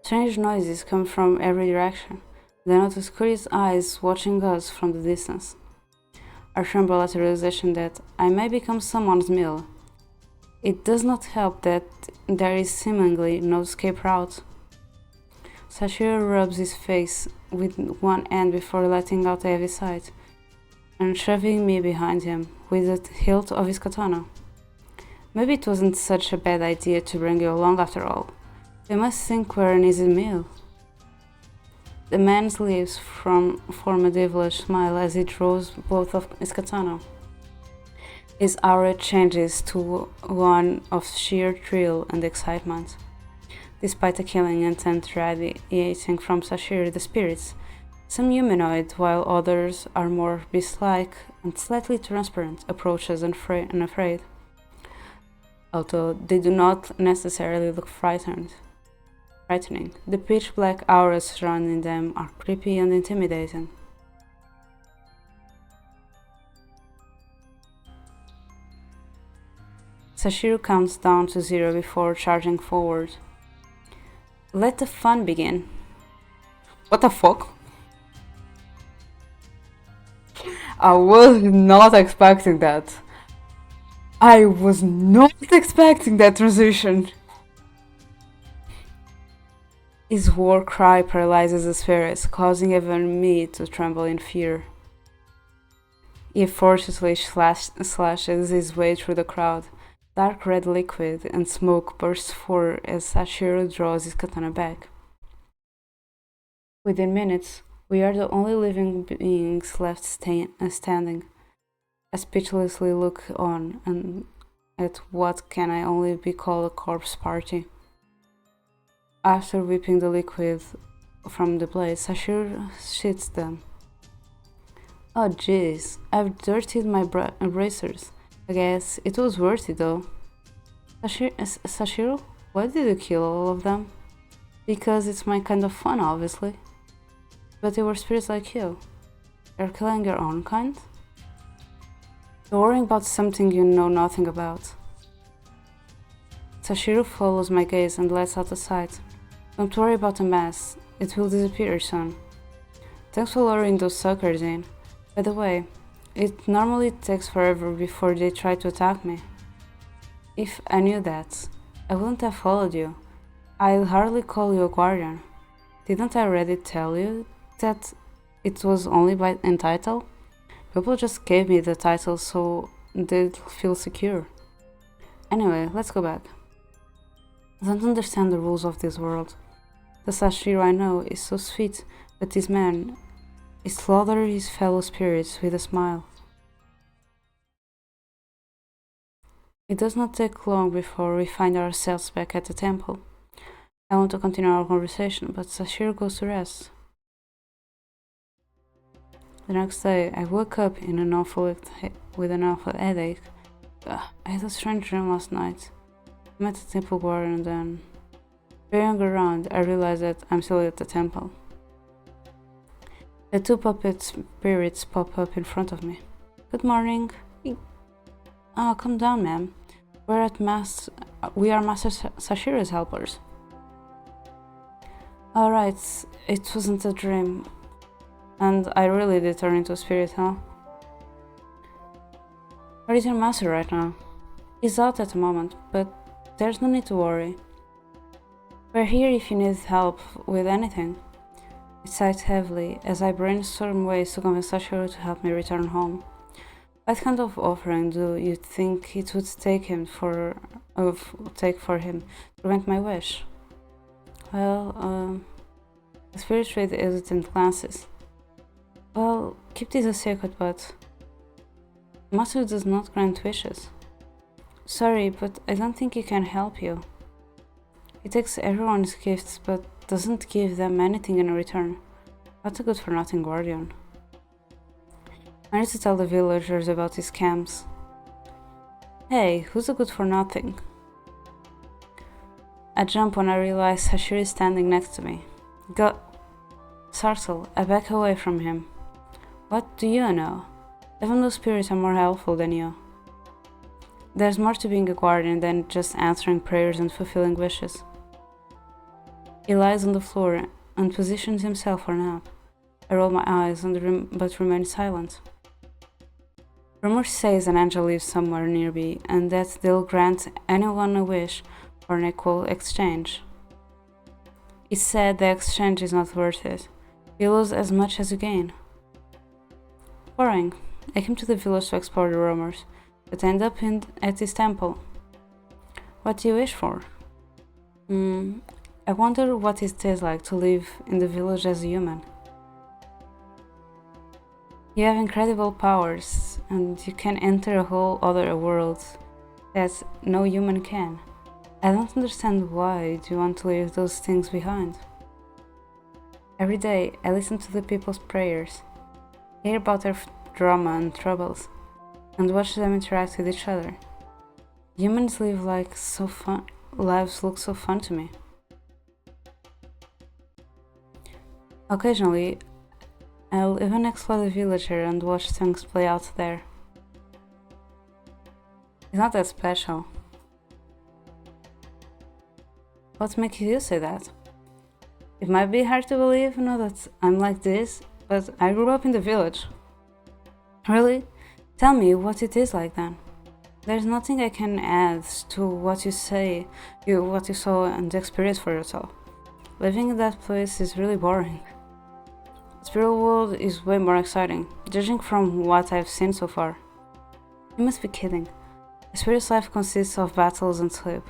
Strange noises come from every direction. Then I notice curious eyes watching us from the distance. I tremble at the realization that I may become someone's meal. It does not help that there is seemingly no escape route. Sashiro rubs his face with one hand before letting out a heavy sigh, and shoving me behind him with the hilt of his katana. Maybe it wasn't such a bad idea to bring you along after all. They must think we're an easy meal. The man's lips form a devilish smile as he draws both of his katana. His aura changes to one of sheer thrill and excitement. Despite the killing intent radiating from Sashiro the spirits, some humanoid, while others are more beast-like and slightly transparent, approach us unafraid, although they do not necessarily look frightening. The pitch-black auras surrounding them are creepy and intimidating. Sashiro counts down to 0 before charging forward. Let the fun begin. What the fuck? I was not expecting that. I was not expecting that transition. His war cry paralyzes the spirits, causing even me to tremble in fear. He forcefully slashes his way through the crowd. Dark red liquid and smoke bursts forth as Sashiro draws his katana back. Within minutes, we are the only living beings left standing. I speechlessly look on and at what can only be called a corpse party. After whipping the liquid from the blades, Sashiro shits them. Oh jeez, I've dirtied my bracers. I guess it was worth it though. Sashiro, why did you kill all of them? Because it's my kind of fun, obviously. But they were spirits like you. You're killing your own kind? You're worrying about something you know nothing about. Sashiro follows my gaze and lets out a sigh. Don't worry about the mess, it will disappear soon. Thanks for luring those suckers in. By the way, it normally takes forever before they try to attack me. If I knew that, I wouldn't have followed you. I'd hardly call you a guardian. Didn't I already tell you that it was only by title? People just gave me the title so they'd feel secure. Anyway, let's go back. I don't understand the rules of this world. The Sashiro I know is so sweet, but this man is slaughter his fellow spirits with a smile. It does not take long before we find ourselves back at the temple. I want to continue our conversation, but Sashiro goes to rest. The next day, I woke up with an awful headache. I had a strange dream last night. I met the temple guardian and then, peering around, I realized that I'm still at the temple. The two puppet spirits pop up in front of me. Good morning. Oh, calm down, ma'am. We are Master Sashiro's helpers. Alright, it wasn't a dream. And I really did turn into a spirit, huh? Where is your master right now? He's out at the moment, but there's no need to worry. We're here if you need help with anything. I sighed heavily as I brainstormed ways to convince Sashiro to help me return home. What kind of offering do you think it would take for him to grant my wish? Well, the spirit trade hesitant glances. Well, keep this a secret, but Master does not grant wishes. Sorry, but I don't think he can help you. He takes everyone's gifts, but doesn't give them anything in return. What a good-for-nothing guardian. I need to tell the villagers about his camps. Hey, who's a good-for-nothing? I jump when I realize Sashiro is standing next to me. Go, Sartle, I back away from him. What do you know? Even those spirits are more helpful than you. There's more to being a guardian than just answering prayers and fulfilling wishes. He lies on the floor and positions himself for a nap. I roll my eyes but remain silent. Rumor says an angel lives somewhere nearby and that they'll grant anyone a wish for an equal exchange. It's said the exchange is not worth it. You lose as much as you gain. Boring. I came to the village to explore the rumors, but end up at this temple. What do you wish for? I wonder what it is like to live in the village as a human. You have incredible powers, and you can enter a whole other world that no human can. I don't understand why you want to leave those things behind. Every day I listen to the people's prayers, hear about their drama and troubles, and watch them interact with each other. Humans live lives look so fun to me. Occasionally, I'll even explore the villager and watch things play out there. It's not that special. What makes you say that? It might be hard to believe, that I'm like this, but I grew up in the village. Really? Tell me what it is like then. There's nothing I can add to what you say, what you saw and experience for yourself. Living in that place is really boring. The spirit world is way more exciting, judging from what I've seen so far. You must be kidding. The spirit's life consists of battles and sleep.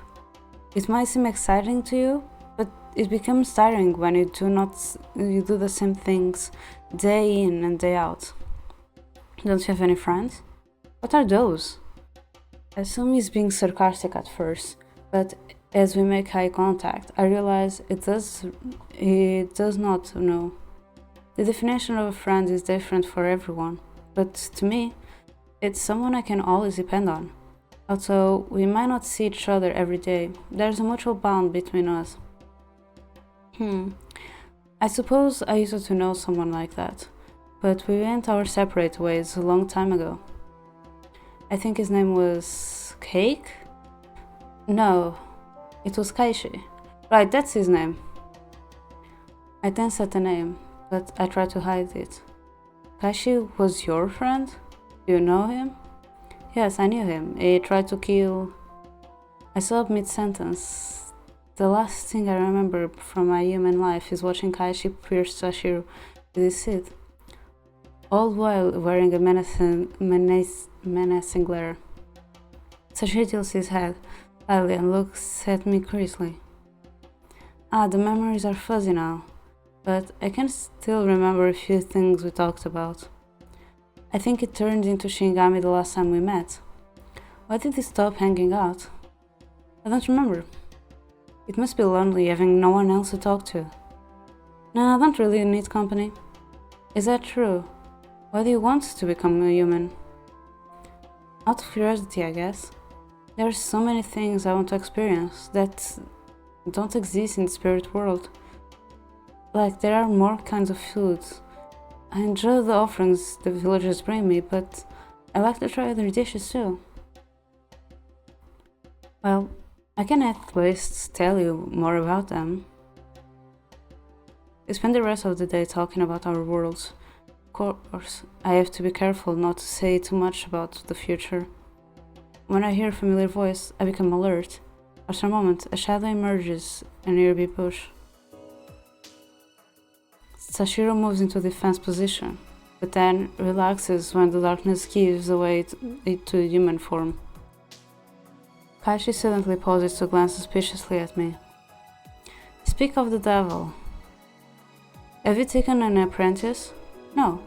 It might seem exciting to you, but it becomes tiring when you do the same things day in and day out. Don't you have any friends? What are those? I assume he's being sarcastic at first, but as we make eye contact, I realize he does not know. The definition of a friend is different for everyone, but to me, it's someone I can always depend on. Although we might not see each other every day, there's a mutual bond between us. I suppose I used to know someone like that, but we went our separate ways a long time ago. I think his name was Cake? No, it was Kaishi. Right, that's his name. I tense at the name, but I try to hide it. Kaishi was your friend? Do you know him? Yes, I knew him. He tried to kill... I stopped mid-sentence. The last thing I remember from my human life is watching Kaishi pierce Sashiro with his teeth, all while wearing a menacing glare. Sashiro tilts his head slightly and looks at me curiously. The memories are fuzzy now, but I can still remember a few things we talked about. I think it turned into Shinigami the last time we met. Why did he stop hanging out? I don't remember. It must be lonely having no one else to talk to. No, I don't really need company. Is that true? Why do you want to become a human? Out of curiosity, I guess. There are so many things I want to experience that don't exist in the spirit world. Like, there are more kinds of foods. I enjoy the offerings the villagers bring me, but I like to try other dishes too. Well, I can at least tell you more about them. We spend the rest of the day talking about our worlds. Of course, I have to be careful not to say too much about the future. When I hear a familiar voice, I become alert. After a moment, a shadow emerges in a nearby bush. Sashiro moves into defense position, but then relaxes when the darkness gives away to human form. Kaishi suddenly pauses to glance suspiciously at me. Speak of the devil. Have you taken an apprentice? No.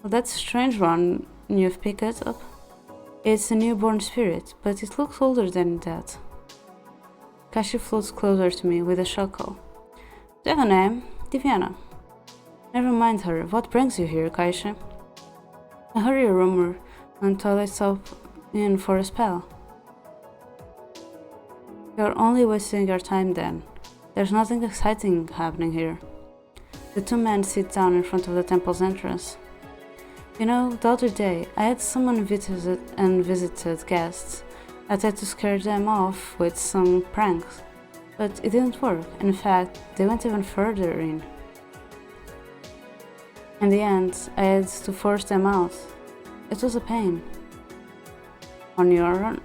Well, that's a strange one you've picked up. It's a newborn spirit, but it looks older than that. Kaishi floats closer to me with a chuckle. Do you have a name? Diviana. Never mind her. What brings you here, Kaishi? I heard a rumor and thought I'd stop in for a spell. You're only wasting your time then. There's nothing exciting happening here. The two men sit down in front of the temple's entrance. You know, the other day I had someone visited guests. I tried to scare them off with some pranks. But it didn't work. In fact, they went even further in. In the end, I had to force them out. It was a pain. On your own?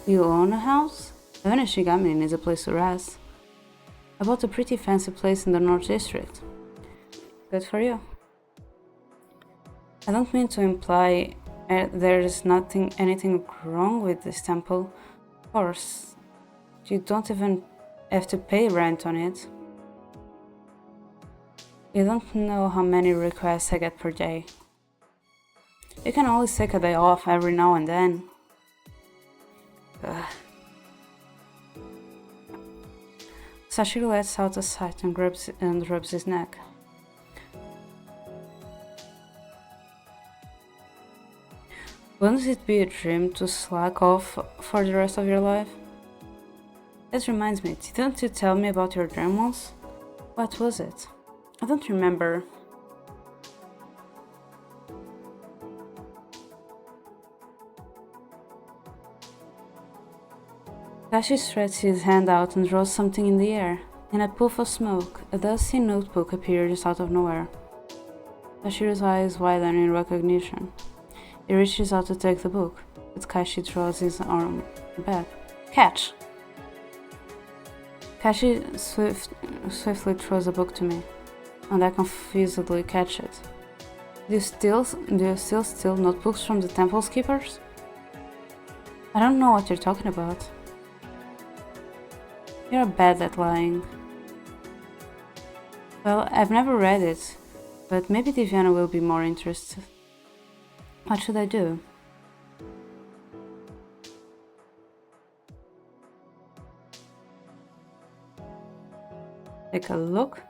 You own a house? Even a Shigami needs a place to rest. I bought a pretty fancy place in the North District. Good for you. I don't mean to imply there's anything wrong with this temple. Of course, you don't even have to pay rent on it. You don't know how many requests I get per day. You can always take a day off every now and then. Ugh. Sashiro lets out a sigh and rubs his neck. Wouldn't it be a dream to slack off for the rest of your life? That reminds me, didn't you tell me about your dream once? What was it? I don't remember. Kashi stretched his hand out and draws something in the air. In a puff of smoke, a dusty notebook appears out of nowhere. Tashiro's eyes widen in recognition. He reaches out to take the book, but Kashi draws his arm back. Catch! Kashi swiftly throws the book to me, and I confusedly catch it. Do you still steal notebooks from the temple's keepers? I don't know what you're talking about. You're bad at lying. Well, I've never read it, but maybe Diviana will be more interested. What should I do? Take a look?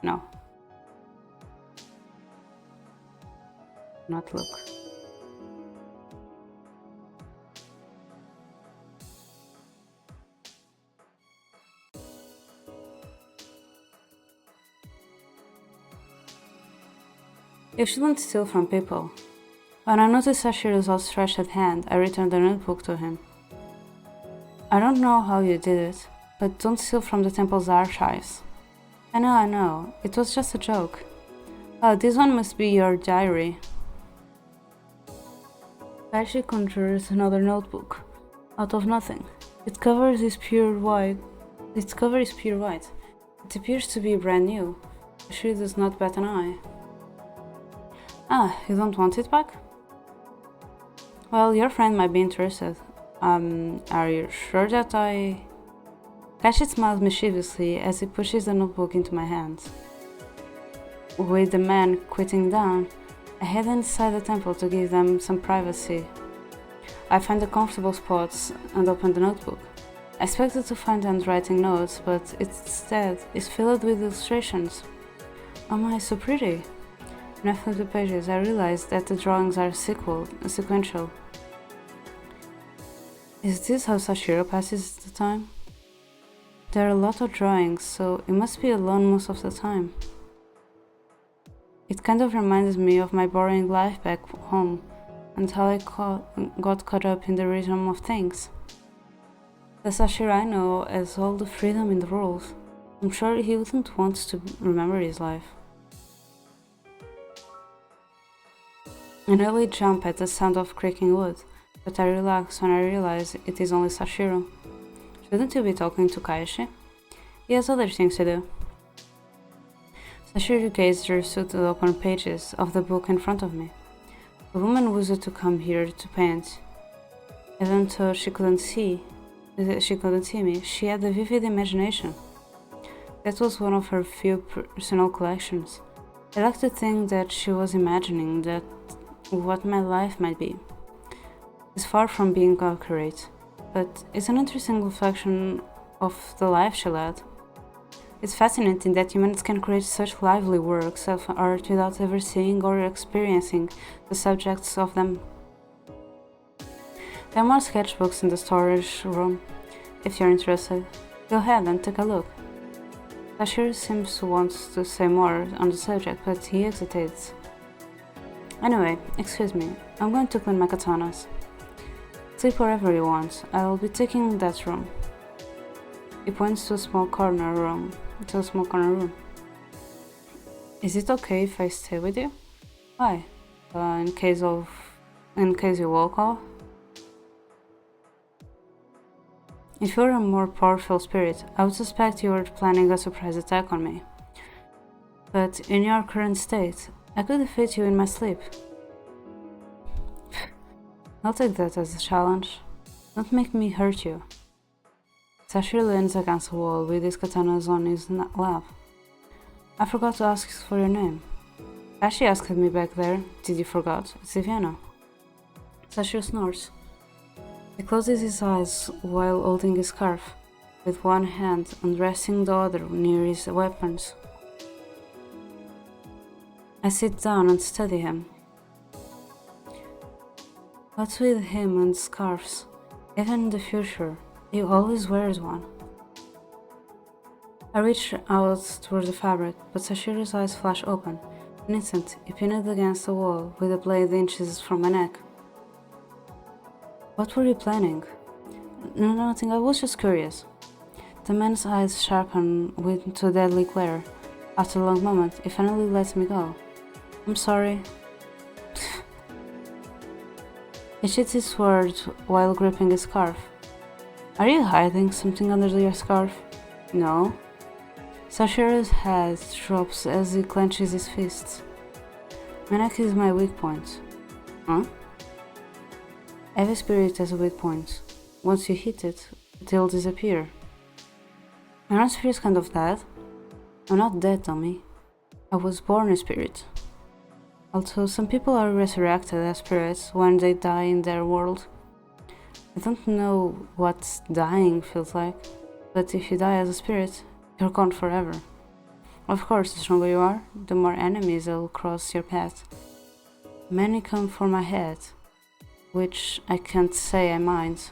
No. Not look. You shouldn't steal from people. When I noticed Sashiro's outstretched hand, I returned the notebook to him. I don't know how you did it, but don't steal from the temple's archives. I know, it was just a joke. Oh, this one must be your diary. Kashi conjures another notebook, out of nothing. Its cover is pure white. It appears to be brand new. She does not bat an eye. Ah, you don't want it back? Well, your friend might be interested. Are you sure that I... Kashi smiles mischievously as he pushes the notebook into my hands. With the men quieting down, I head inside the temple to give them some privacy. I find a comfortable spot and open the notebook. I expected to find handwriting notes, but instead is filled with illustrations. Oh my, so pretty! When I flip the pages, I realize that the drawings are sequential. Is this how Sashiro passes the time? There are a lot of drawings, so it must be alone most of the time. It kind of reminds me of my boring life back home, and how I got caught up in the rhythm of things. The Sashiro I know has all the freedom in the world. I'm sure he wouldn't want to remember his life. I nearly jump at the sound of creaking wood, but I relax when I realize it is only Sashiro. Shouldn't you be talking to Kaishi? He has other things to do. Sashiro gazes through the open pages of the book in front of me. The woman used to come here to paint. Even though she couldn't see me, she had a vivid imagination. That was one of her few personal collections. I like to think that she was imagining that what my life might be. It's far from being accurate, but it's an interesting reflection of the life she led. It's fascinating that humans can create such lively works of art without ever seeing or experiencing the subjects of them. There are more sketchbooks in the storage room. If you're interested, go ahead and take a look. Sashiro seems to want to say more on the subject, but he hesitates. Anyway, excuse me, I'm going to clean my katanas. Sleep wherever you want, I'll be taking that room. He points to a small corner room. Is it okay if I stay with you? Why? In case you walk off? If you were a more powerful spirit, I would suspect you were planning a surprise attack on me. But in your current state, I could defeat you in my sleep. I'll take that as a challenge. Don't make me hurt you. Sashiro leans against the wall with his katanas on his lap. I forgot to ask for your name. Ashi asked me back there. Did you forget? It's Iviana. Sashiro snores. He closes his eyes while holding his scarf, with one hand and resting the other near his weapons. I sit down and study him. What's with him and scarves? Even in the future, he always wears one. I reach out toward the fabric, but Sashiro's eyes flash open. An instant, he pinned against the wall with a blade inches from my neck. What were you planning? Nothing, I was just curious. The man's eyes sharpen to a deadly glare. After a long moment, he finally lets me go. I'm sorry. He shits his sword while gripping his scarf. Are you hiding something under your scarf? No. Sashiro's head drops as he clenches his fists. My neck is my weak point. Huh? Every spirit has a weak point. Once you hit it, they'll disappear. Aren't spirits kind of dead? I'm not dead, Tommy. I was born a spirit. Although some people are resurrected as spirits when they die in their world. I don't know what dying feels like, but if you die as a spirit, you're gone forever. Of course, the stronger you are, the more enemies will cross your path. Many come for my head, which I can't say I mind.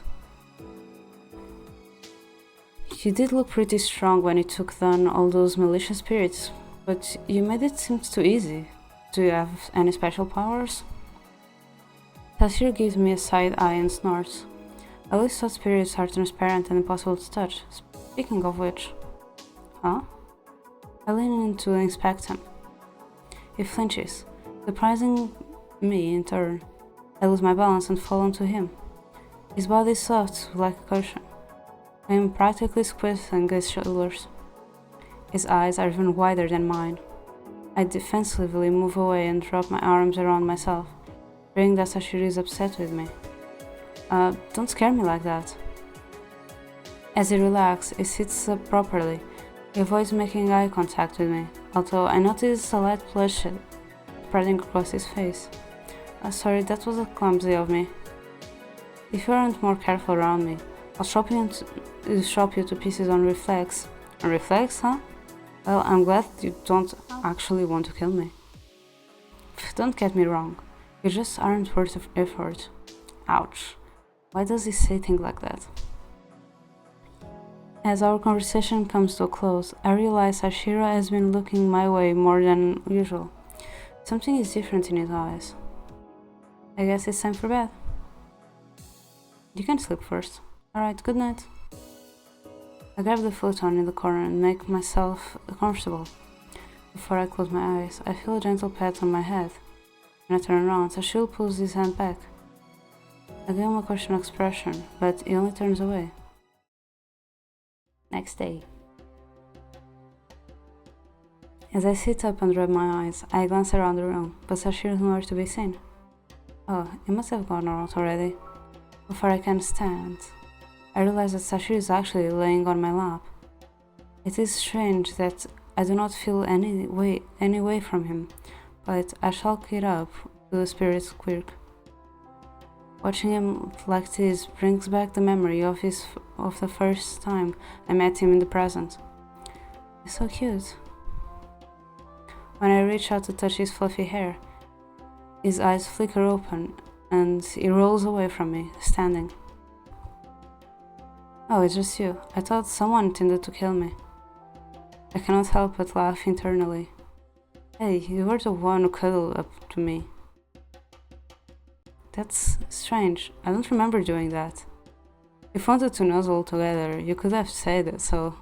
You did look pretty strong when you took down all those malicious spirits, but you made it seem too easy. Do you have any special powers? Tashir gives me a side eye and snorts. I always thought spirits are transparent and impossible to touch. Speaking of which... Huh? I lean in to inspect him. He flinches, surprising me in turn. I lose my balance and fall onto him. His body is soft, like a cushion. I am practically squeezing his shoulders. His eyes are even wider than mine. I defensively move away and drop my arms around myself, fearing that Sashiro is upset with me. Don't scare me like that. As he relaxes, he sits up properly. He avoids making eye contact with me, although I notice a light blush spreading across his face. Sorry, that was clumsy of me. If you aren't more careful around me, I'll chop you to pieces on reflex. On reflex, huh? Well, I'm glad you don't actually want to kill me. Don't get me wrong, you just aren't worth of effort. Ouch. Why does he say things like that? As our conversation comes to a close, I realize Sashiro has been looking my way more than usual. Something is different in his eyes. I guess it's time for bed. You can sleep first. Alright, good night. I grab the futon in the corner and make myself comfortable. Before I close my eyes, I feel a gentle pat on my head. When I turn around, Sashiro pulls his hand back. I give him a questioning expression, but he only turns away. Next day. As I sit up and rub my eyes, I glance around the room, but Sashiro is nowhere to be seen. Oh, he must have gone out already. Before I can stand, I realize that Sashiro is actually laying on my lap. It is strange that I do not feel any way from him, but I chalk it up to the spirit's quirk. Watching him like this brings back the memory of the first time I met him in the present. He's so cute. When I reach out to touch his fluffy hair, his eyes flicker open and he rolls away from me, standing. Oh, it's just you. I thought someone intended to kill me. I cannot help but laugh internally. Hey, you were the one who cuddled up to me. That's strange. I don't remember doing that. If wanted to nuzzle together, you could have said it, so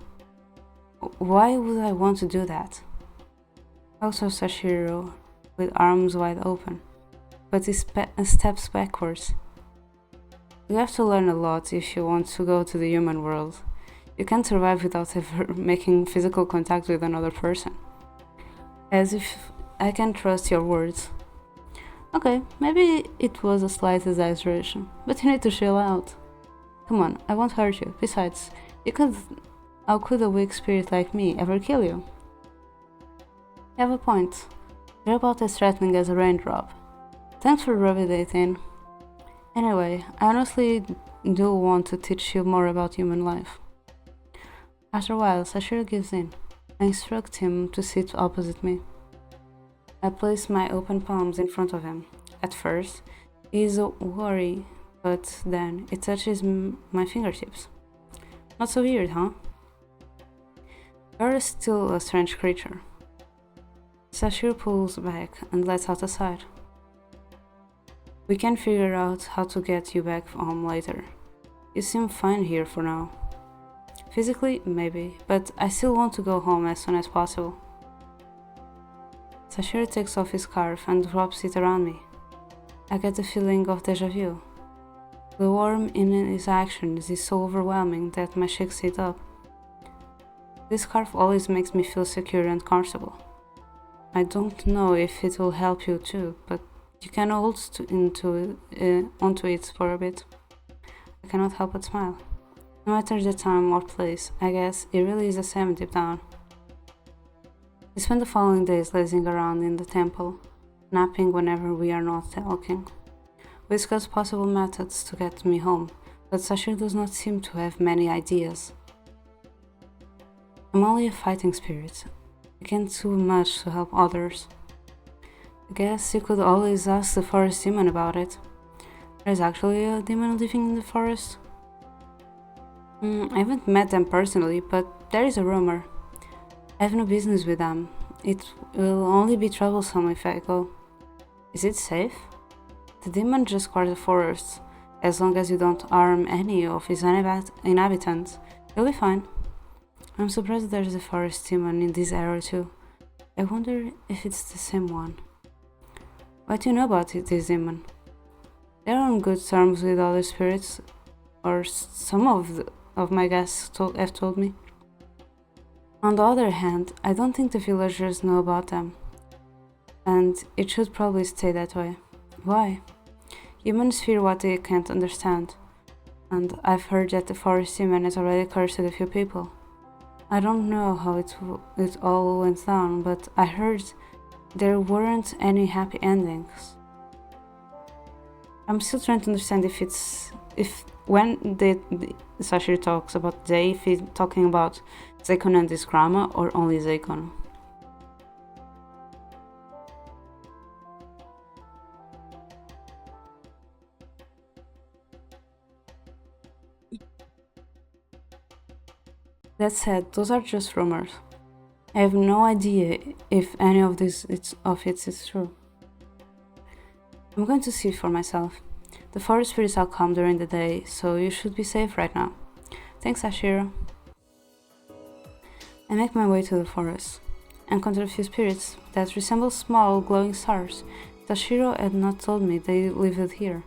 why would I want to do that? Also Sashiro, with arms wide open, but he steps backwards. You have to learn a lot if you want to go to the human world. You can't survive without ever making physical contact with another person. As if I can trust your words. Okay, maybe it was a slight exaggeration, but you need to chill out. Come on, I won't hurt you. Besides, how could a weak spirit like me ever kill you? You have a point. You're about as threatening as a raindrop. Thanks for rubbing it in. Anyway, I honestly do want to teach you more about human life. After a while, Sashiro gives in. I instruct him to sit opposite me. I place my open palms in front of him. At first, he is worried, but then it touches my fingertips. Not so weird, huh? You're still a strange creature. Sashiro pulls back and lets out a sigh. We can figure out how to get you back home later. You seem fine here for now. Physically, maybe, but I still want to go home as soon as possible. Sashiro takes off his scarf and wraps it around me. I get the feeling of déjà vu. The warmth in his actions is so overwhelming that my shakes sit up. This scarf always makes me feel secure and comfortable. I don't know if it will help you too, but you can hold onto it for a bit. I cannot help but smile. No matter the time or place, I guess it really is the same deep down. We spend the following days lazing around in the temple, napping whenever we are not talking. We discuss possible methods to get me home, but Sashiro does not seem to have many ideas. I'm only a fighting spirit. I can't do much to help others. I guess you could always ask the forest demon about it. There's actually a demon living in the forest. I haven't met them personally, but there is a rumor. I have no business with them. It will only be troublesome if I go. Is it safe? The demon just guards the forest. As long as you don't harm any of his inhabitants, you'll be fine. I'm surprised there's a forest demon in this area too. I wonder if it's the same one. What do you know about this demon? They're on good terms with other spirits, or some of my guests have told me. On the other hand, I don't think the villagers know about them, and it should probably stay that way. Why? Humans fear what they can't understand, and I've heard that the forest demon has already cursed a few people. I don't know how it all went down, but I heard there weren't any happy endings. I'm still trying to understand if when the Sashiro talks about they, if he's talking about Zeikon and his grandma or only Zeikon. That said, those are just rumors. I have no idea if any of it is true. I'm going to see for myself. The forest spirits are calm during the day, so you should be safe right now. Thanks, Ashira. I make my way to the forest. I encounter a few spirits that resemble small glowing stars. Tashiro had not told me they lived here.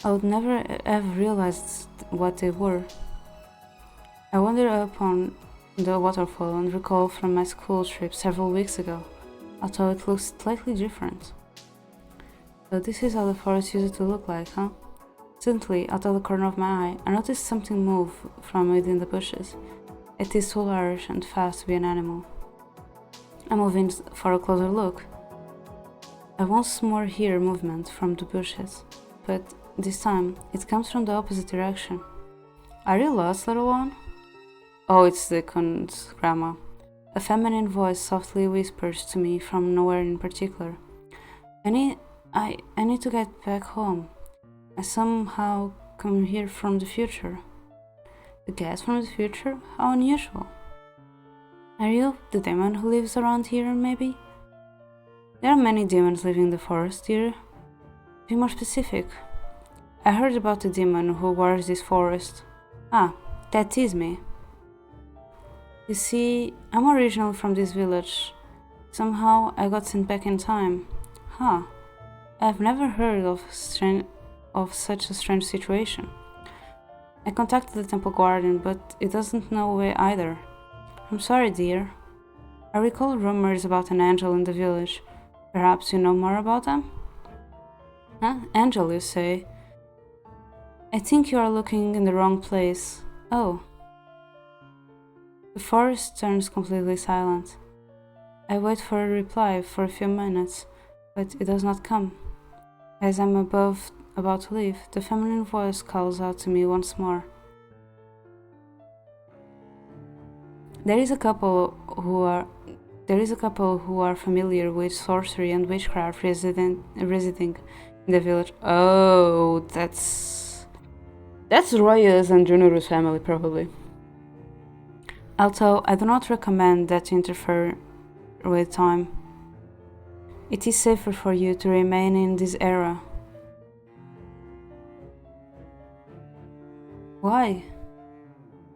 I would never have realized what they were. I wandered up on the waterfall and recall from my school trip several weeks ago, although it looks slightly different. So this is how the forest used to look like, huh? Suddenly, out of the corner of my eye, I noticed something move from within the bushes. It is too large and fast to be an animal. I move in for a closer look. I once more hear movement from the bushes, but this time it comes from the opposite direction. Are you lost, little one? Oh, it's Deacon's grandma. A feminine voice softly whispers to me from nowhere in particular. I need to get back home. I somehow come here from the future. A guest from the future? How unusual. Are you the demon who lives around here, maybe? There are many demons living in the forest, dear. Be more specific. I heard about the demon who guards this forest. Ah, that is me. You see, I'm originally from this village. Somehow I got sent back in time. Huh, I've never heard of such a strange situation. I contacted the temple guardian, but it doesn't know way either. I'm sorry, dear. I recall rumors about an angel in the village. Perhaps you know more about them? Huh? Angel, you say? I think you are looking in the wrong place. Oh. The forest turns completely silent. I wait for a reply for a few minutes, but it does not come. As I'm about to leave, the feminine voice calls out to me once more. There is a couple who are familiar with sorcery and witchcraft residing in the village. Oh, that's Roya's and Junuru's family, probably. Although I do not recommend that you interfere with time. It is safer for you to remain in this era. Why?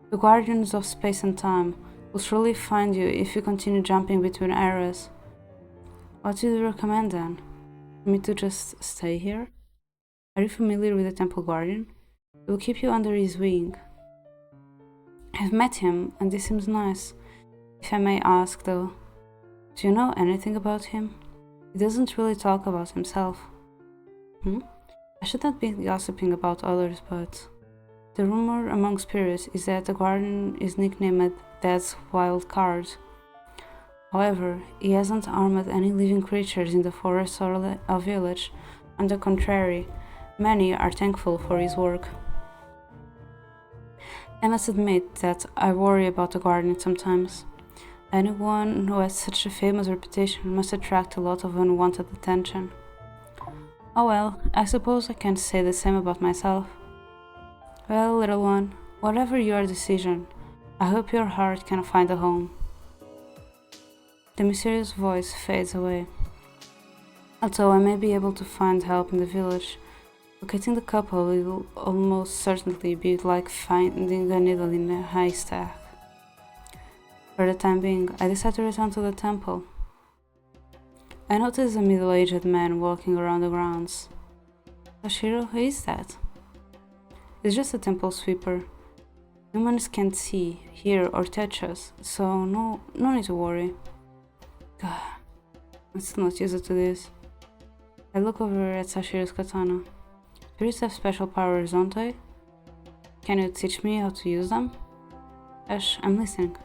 The guardians of space and time will surely find you if you continue jumping between eras. What do you recommend then? For me to just stay here? Are you familiar with the Temple Guardian? He will keep you under his wing. I've met him, and this seems nice. If I may ask, though, do you know anything about him? He doesn't really talk about himself. I should not be gossiping about others, but the rumor among spirits is that the Guardian is nicknamed Death's Wild Card. However, he hasn't harmed any living creatures in the forest or village. On the contrary, many are thankful for his work. I must admit that I worry about the Guardian sometimes. Anyone who has such a famous reputation must attract a lot of unwanted attention. Oh well, I suppose I can't say the same about myself. Well, little one, whatever your decision, I hope your heart can find a home. The mysterious voice fades away. Although I may be able to find help in the village, locating the couple will almost certainly be like finding a needle in a haystack. For the time being, I decide to return to the temple. I notice a middle-aged man walking around the grounds. Toshiro, who is that? It's just a temple sweeper. Humans can't see, hear, or touch us, so no need to worry. God, I'm still not used to this. I look over at Sashiro's katana. Spirits have special powers, don't they? Can you teach me how to use them? Ash, I'm listening.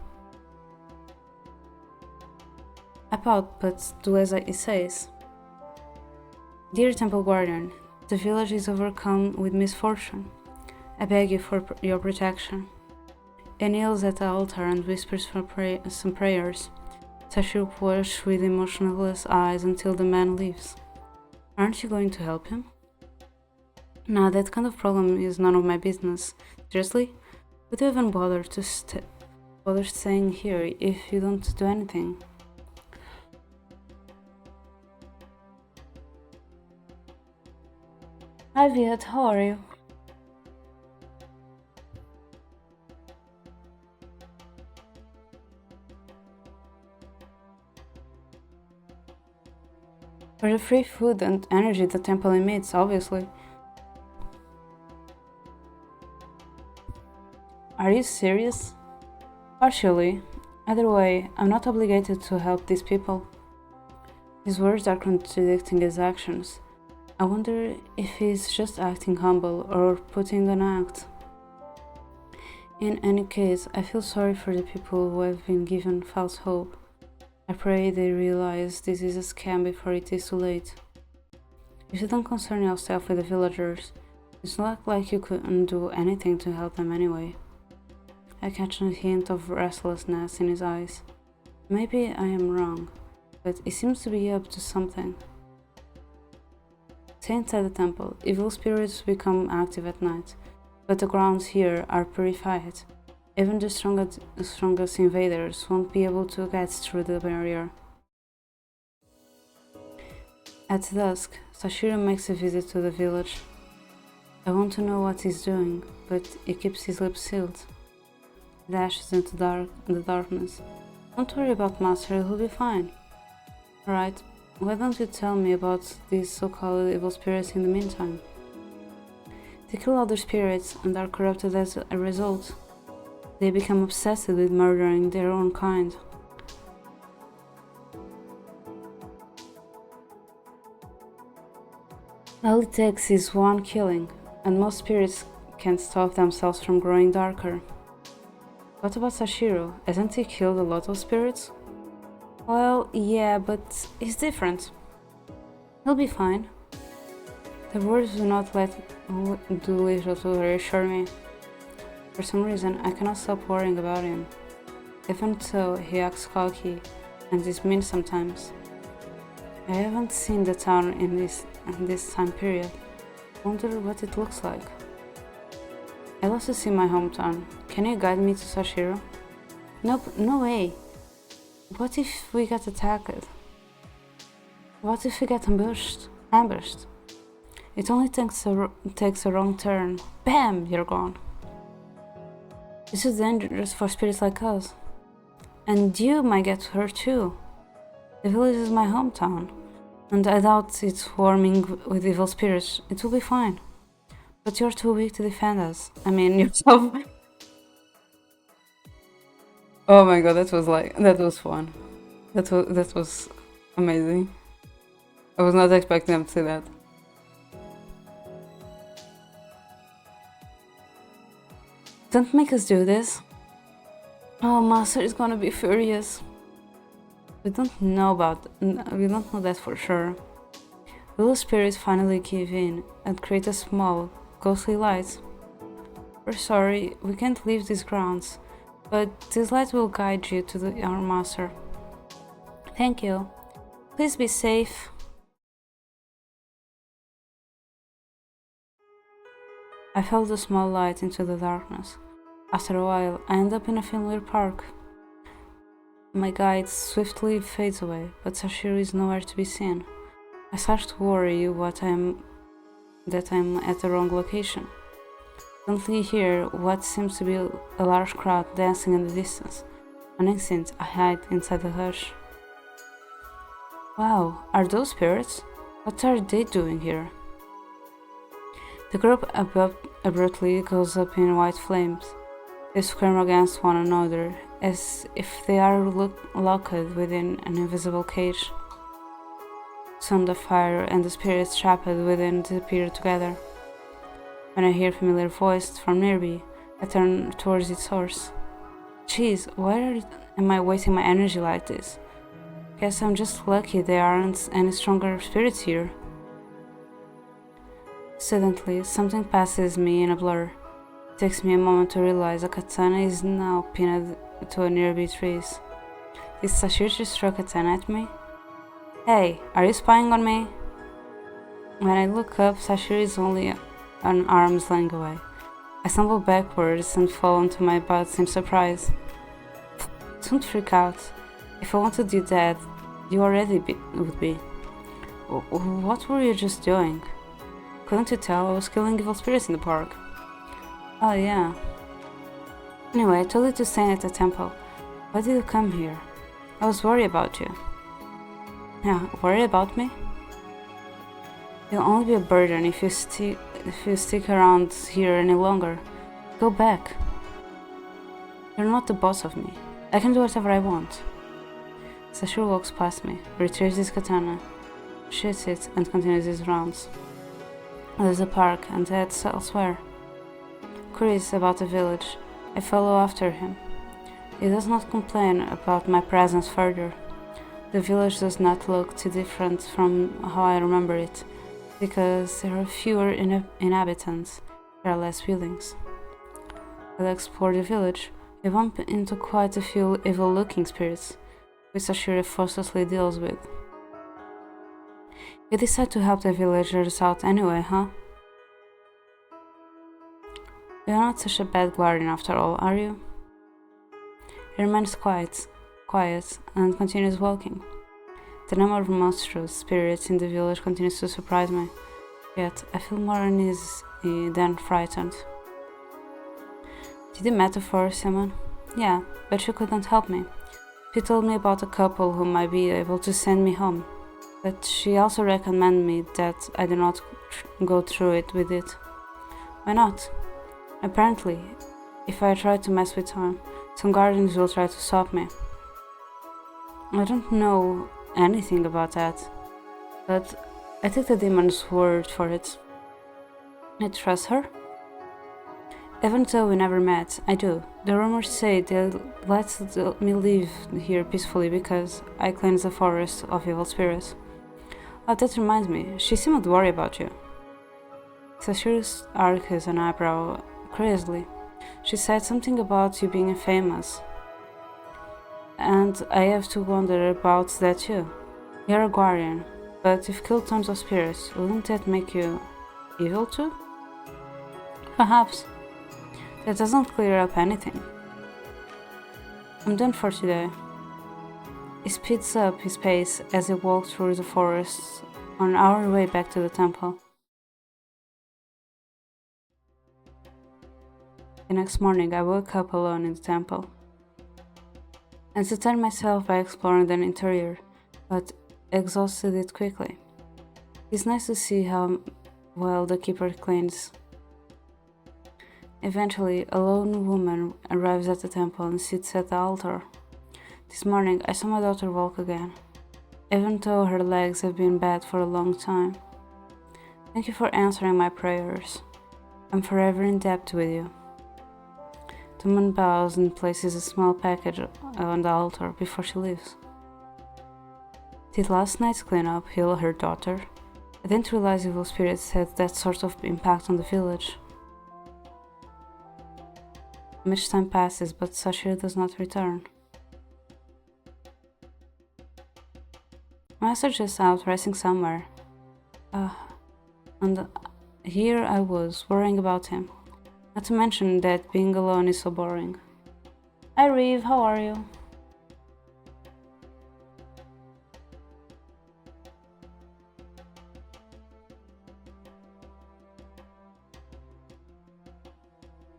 I pout, but do as he says. Dear Temple Guardian, the village is overcome with misfortune. I beg you for your protection. He kneels at the altar and whispers some prayers. Sashiro watches with emotionless eyes until the man leaves. Aren't you going to help him? Nah, that kind of problem is none of my business. Seriously? Would you even bother staying here if you don't do anything? Hi Viet, how are you? For the free food and energy the temple emits, obviously. Are you serious? Partially. Either way, I'm not obligated to help these people. His words are contradicting his actions. I wonder if he's just acting humble or putting on an act. In any case, I feel sorry for the people who have been given false hope. I pray they realize this is a scam before it is too late. You shouldn't concern yourself with the villagers. It's not like you couldn't do anything to help them anyway. I catch a hint of restlessness in his eyes. Maybe I am wrong, but he seems to be up to something. Stay inside the temple. Evil spirits become active at night, but the grounds here are purified. Even the strongest invaders won't be able to get through the barrier. At dusk, Sashiro makes a visit to the village. I want to know what he's doing, but he keeps his lips sealed. He dashes into the darkness. Don't worry about Master, he'll be fine. Alright, why don't you tell me about these so-called evil spirits in the meantime? They kill other spirits and are corrupted as a result. They become obsessed with murdering their own kind. All it takes is one killing, and most spirits can't stop themselves from growing darker. What about Sashiro? Hasn't he killed a lot of spirits? Well, yeah, but he's different. He'll be fine. The words do not do little to reassure me. For some reason, I cannot stop worrying about him. Even so, he acts cocky and is mean sometimes. I haven't seen the town in this time period. Wonder what it looks like. I love to see my hometown. Can you guide me to Sashiro? Nope, no way. What if we get attacked? What if we get ambushed? It only takes a wrong turn. Bam! You're gone. This is dangerous for spirits like us. And you might get hurt too. The village is my hometown, and I doubt it's swarming with evil spirits. It will be fine. But you're too weak to defend us. I mean, yourself. Oh my god, that was fun. That was amazing. I was not expecting them to say that. Don't make us do this. Oh, Master is gonna be furious. We don't know that for sure. Will the spirits finally give in and create a small, ghostly light? We're sorry, we can't leave these grounds, but this light will guide you to our Master. Thank you. Please be safe. I followed the small light into the darkness. After a while, I end up in a familiar park. My guide swiftly fades away, but Sashiro is nowhere to be seen. I start to worry that I'm at the wrong location. Suddenly hear what seems to be a large crowd dancing in the distance. An instant, I hide inside the hush. Wow, are those spirits? What are they doing here? The group abruptly goes up in white flames. They scream against one another, as if they are locked within an invisible cage. Soon the fire and the spirits trapped within disappear together. When I hear a familiar voice from nearby, I turn towards its source. Jeez, why am I wasting my energy like this? Guess I'm just lucky there aren't any stronger spirits here. Suddenly, something passes me in a blur. It takes me a moment to realize a katana is now pinned to a nearby tree. Did Sashiro just throw a katana at me? Hey, are you spying on me? When I look up, Sashiro is only an arm's length away. I stumble backwards and fall onto my butt in surprise. Don't freak out. If I wanted you dead, you already would be. What were you just doing? Couldn't you tell I was killing evil spirits in the park? Oh yeah. Anyway, I told you to stay at the temple. Why did you come here? I was worried about you. Yeah, worried about me? You'll only be a burden if you stick around here any longer. Go back. You're not the boss of me. I can do whatever I want. Sashiro walks past me, retrieves his katana, shoots it, and continues his rounds. There's a park and heads elsewhere. Curious about the village, I follow after him. He does not complain about my presence further. The village does not look too different from how I remember it, because there are fewer inhabitants, there are less buildings. I'll explore the village. I bump into quite a few evil-looking spirits, which Sashiro forcefully deals with. You decide to help the villagers out anyway, huh? You're not such a bad guardian after all, are you? He remains quiet, and continues walking. The number of monstrous spirits in the village continues to surprise me, yet I feel more then frightened. Did you met the forest, Simon? Yeah, but she couldn't help me. She told me about a couple who might be able to send me home, but she also recommended me that I do not go through it with it. Why not? Apparently, if I try to mess with time, some guardians will try to stop me. I don't know anything about that, but I take the demon's word for it. I trust her. Even though we never met, I do. The rumors say they'll let me live here peacefully because I cleanse the forest of evil spirits. Oh, that reminds me, she seemed worried about you. Sashira's arched an eyebrow crazily. She said something about you being famous. And I have to wonder about that too. You're a guardian, but you've killed tons of spirits. Wouldn't that make you evil too? Perhaps. That doesn't clear up anything. I'm done for today. He speeds up his pace as he walks through the forest on our way back to the temple. The next morning I woke up alone in the temple. I entertained myself by exploring the interior, but exhausted it quickly. It's nice to see how well the keeper cleans. Eventually, a lone woman arrives at the temple and sits at the altar. This morning, I saw my daughter walk again, even though her legs have been bad for a long time. Thank you for answering my prayers. I'm forever in debt with you. The woman bows and places a small package on the altar before she leaves. Did last night's cleanup heal her daughter? I didn't realize evil spirits had that sort of impact on the village. Much time passes, but Sashira does not return. Master just out resting somewhere. And here I was, worrying about him. Not to mention that being alone is so boring. Hi Reeve, how are you?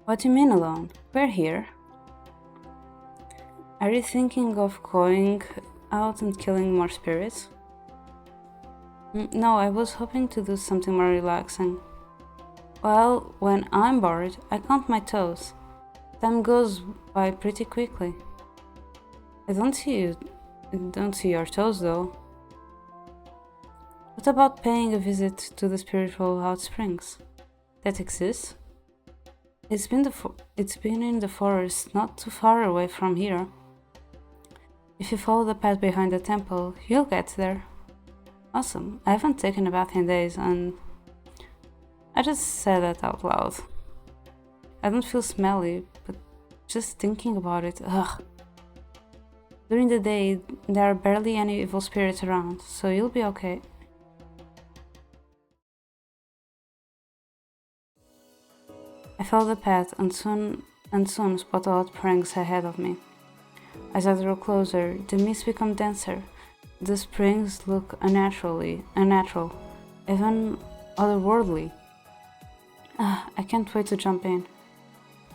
What do you mean alone? We're here. Are you thinking of going out and killing more spirits? No, I was hoping to do something more relaxing. Well, when I'm bored, I count my toes. Time goes by pretty quickly. I don't see your toes though. What about paying a visit to the spiritual hot springs? That exists? It's been in the forest, not too far away from here. If you follow the path behind the temple, you'll get there. Awesome. I haven't taken a bath in days and I just said that out loud. I don't feel smelly, but just thinking about it, ugh. During the day, there are barely any evil spirits around, so you'll be okay. I follow the path and soon spot the hot springs ahead of me. As I draw closer, the mist becomes denser. The springs look unnatural, even otherworldly. I can't wait to jump in.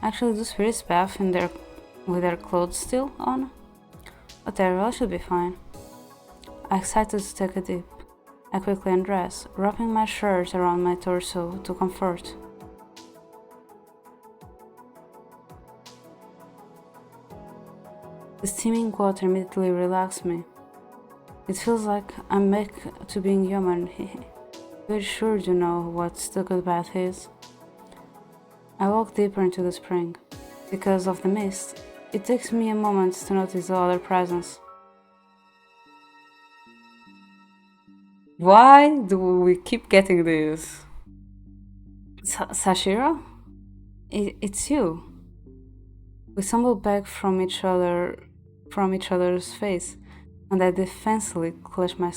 Actually, do spirits bath with their clothes still on? Whatever, I should be fine. I'm excited to take a dip. I quickly undress, wrapping my shirt around my torso to comfort. The steaming water immediately relaxed me. It feels like I'm back to being human. You're sure you know what the good bath is? I walk deeper into the spring. Because of the mist, it takes me a moment to notice the other presence. Why do we keep getting this? Sashira? It's you. We stumble back from each other's face, and I defensively clutch my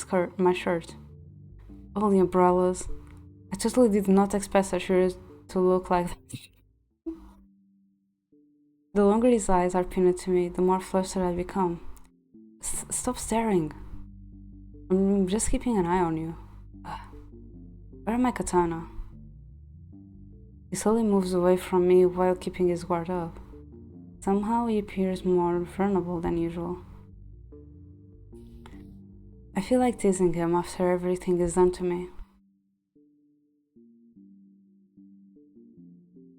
shirt. Holy umbrellas. I totally did not expect Sashira to look like that. The longer his eyes are pinned to me, the more flustered I become. Stop staring. I'm just keeping an eye on you. Where are my katana? He slowly moves away from me while keeping his guard up. Somehow he appears more vulnerable than usual. I feel like teasing him after everything is done to me.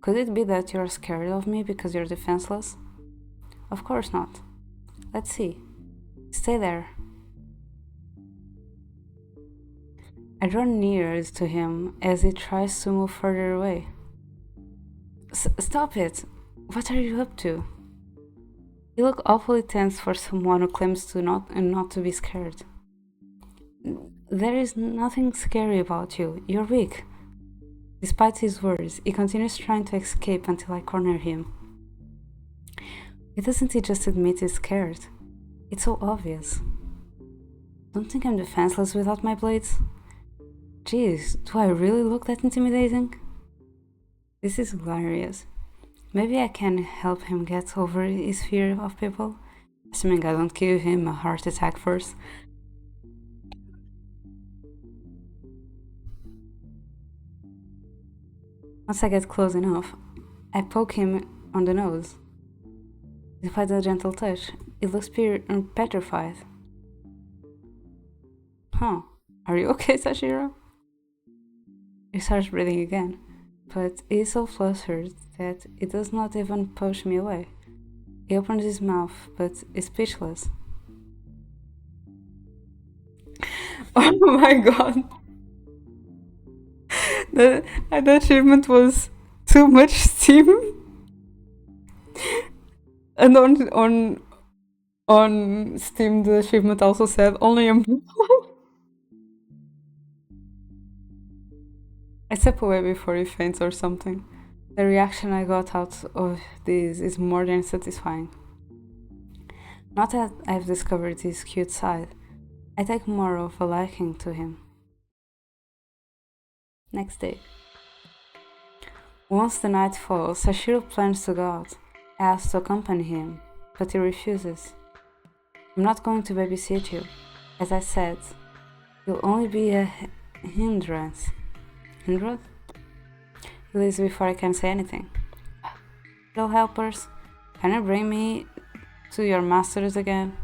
Could it be that you're scared of me because you're defenseless? Of course not. Let's see. Stay there. I draw nearer to him as he tries to move further away. Stop it! What are you up to? You look awfully tense for someone who claims to not to be scared. There is nothing scary about you. You're weak. Despite his words, he continues trying to escape until I corner him. Why doesn't he just admit he's scared? It's so obvious. Don't think I'm defenseless without my blades? Jeez, do I really look that intimidating? This is hilarious. Maybe I can help him get over his fear of people, assuming I don't give him a heart attack first. Once I get close enough, I poke him on the nose. Despite the gentle touch, it looks petrified. Huh, are you okay, Sashiro? He starts breathing again, but he is so flustered that he does not even push me away. He opens his mouth, but is speechless. Oh my god! The achievement was too much steam. And on Steam the achievement also said only a I step away before he faints or something. The reaction I got out of this is more than satisfying. Not that I've discovered his cute side, I take more of a liking to him. Next day. Once the night falls, Sashiro plans to go out. I ask to accompany him, but he refuses. I'm not going to babysit you. As I said, you'll only be a hindrance. Hindrance? He leaves before I can say anything. Little helpers, can you bring me to your masters again?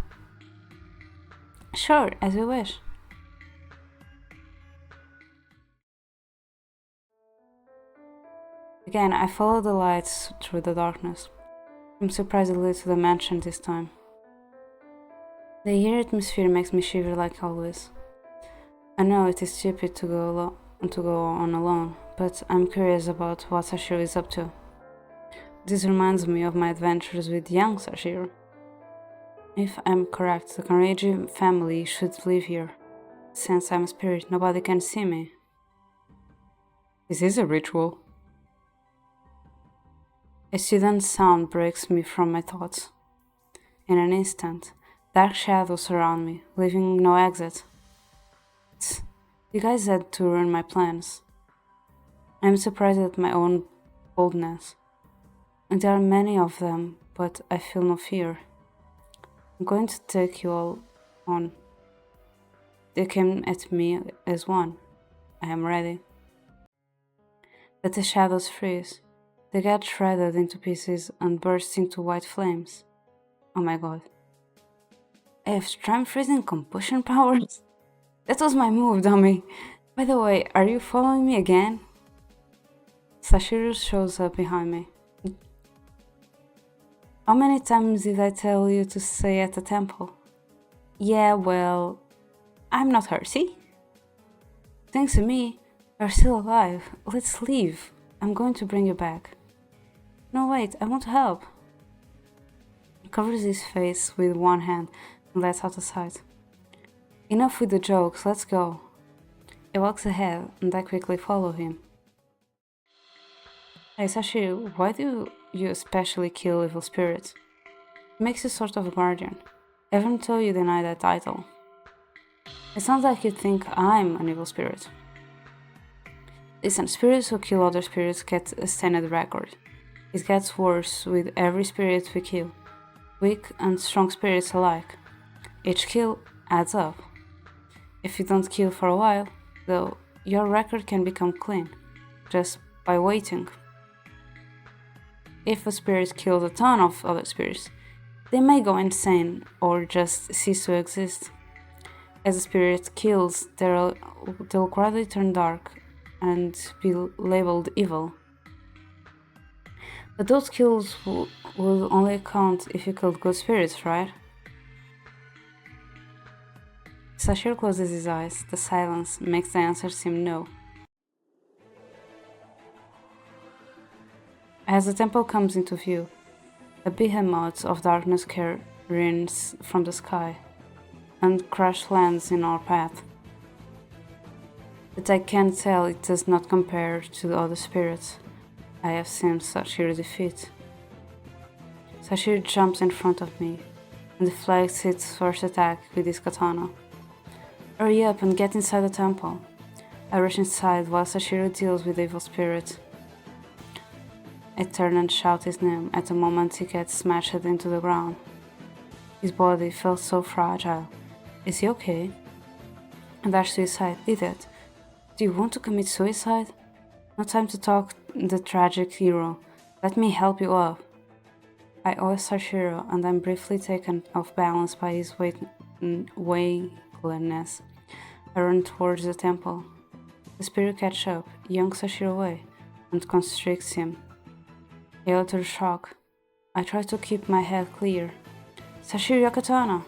Sure, as you wish. Again, I follow the lights through the darkness. I'm surprisingly to the mansion this time. The air atmosphere makes me shiver like always. I know it is stupid to go on alone, but I'm curious about what Sashiro is up to. This reminds me of my adventures with young Sashiro. If I'm correct, the Kanreiji family should live here. Since I'm a spirit, nobody can see me. Is this a ritual? A sudden sound breaks me from my thoughts. In an instant, dark shadows surround me, leaving no exit. You guys had to ruin my plans. I'm surprised at my own boldness. And there are many of them, but I feel no fear. I'm going to take you all on. They came at me as one. I am ready. But the shadows freeze. They get shredded into pieces and burst into white flames. Oh my god. I have time freezing combustion powers? That was my move, dummy. By the way, are you following me again? Sashiro shows up behind me. How many times did I tell you to stay at the temple? Yeah, well, I'm not her, see? Thanks to me, you're still alive. Let's leave. I'm going to bring you back. No, wait, I want to help. He covers his face with one hand and lets out a sigh. Enough with the jokes, let's go. He walks ahead and I quickly follow him. Hey Sashiro, why do you especially kill evil spirits? It makes you sort of a guardian, even though you deny that title. It sounds like you think I'm an evil spirit. Listen, spirits who kill other spirits get a standard record. It gets worse with every spirit we kill, weak and strong spirits alike. Each kill adds up. If you don't kill for a while, though, your record can become clean, just by waiting. If a spirit kills a ton of other spirits, they may go insane or just cease to exist. As a spirit kills, they'll gradually turn dark and be labeled evil. But those kills will only count if you killed good spirits, right? Sashir closes his eyes. The silence makes the answer seem no. As the temple comes into view, a behemoth of darkness careens from the sky and crash lands in our path. But I can tell it does not compare to the other spirits I have seen Sashir defeat. Sashir jumps in front of me and deflects its first attack with his katana. Hurry up and get inside the temple. I rush inside while Sashiro deals with the evil spirit. I turn and shout his name at the moment he gets smashed into the ground. His body felt so fragile. Is he okay? I dash to his side. Idiot. Do you want to commit suicide? No time to talk, the tragic hero. Let me help you up. I owe Sashiro and I'm briefly taken off balance by his wakeliness. I run towards the temple. The spirit catches up, yanks Sashiro away, and constricts him. I utter shock. I try to keep my head clear. Sashiro katana!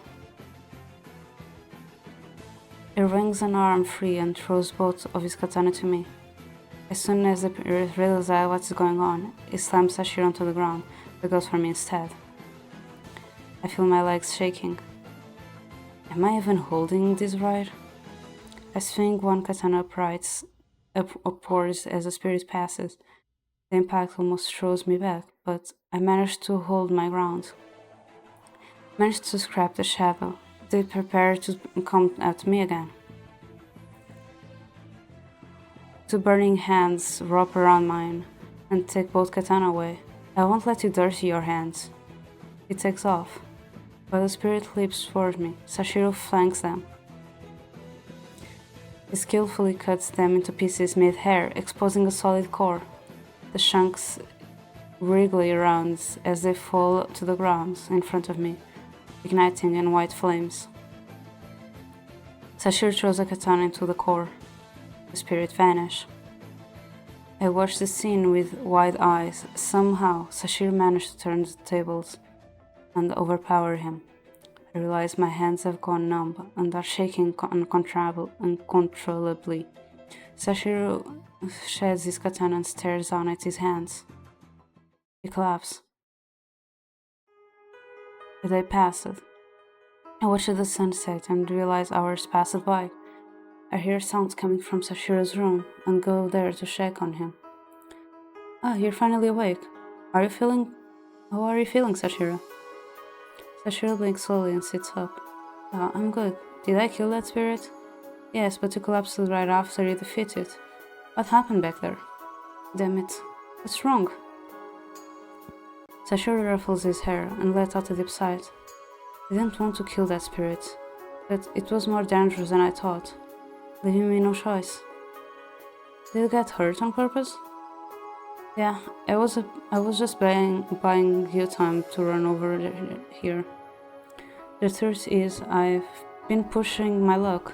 He wrings an arm free and throws both of his katana to me. As soon as the spirit realizes what's going on, he slams Sashiro onto the ground, but goes for me instead. I feel my legs shaking. Am I even holding this right? I swing one katana upwards as the spirit passes. The impact almost throws me back, but I manage to hold my ground. Manage to scrap the shadow. They prepare to come at me again. Two burning hands wrap around mine and take both katana away. I won't let you dirty your hands. He takes off, but the spirit leaps toward me. Sashiro flanks them. He skillfully cuts them into pieces mid-air, exposing a solid core. The chunks wriggle around as they fall to the ground in front of me, igniting in white flames. Sashiro throws a katana into the core. The spirit vanishes. I watch the scene with wide eyes. Somehow, Sashiro managed to turn the tables and overpower him. I realize my hands have gone numb and are shaking uncontrollably. Sashiro sheds his katana and stares down at his hands. He collapses. The day passed. I watched the sunset and realize hours passed by. I hear sounds coming from Sashiro's room and go there to check on him. You're finally awake. How are you feeling, Sashiro? Sashiro blinks slowly and sits up. I'm good. Did I kill that spirit? Yes, but you collapsed right after you defeated it. What happened back there? Damn it. What's wrong? Sashiro ruffles his hair and lets out a deep sigh. I didn't want to kill that spirit, but it was more dangerous than I thought, leaving me no choice. Did you get hurt on purpose? Yeah, I was just buying you time to run over here. The truth is, I've been pushing my luck.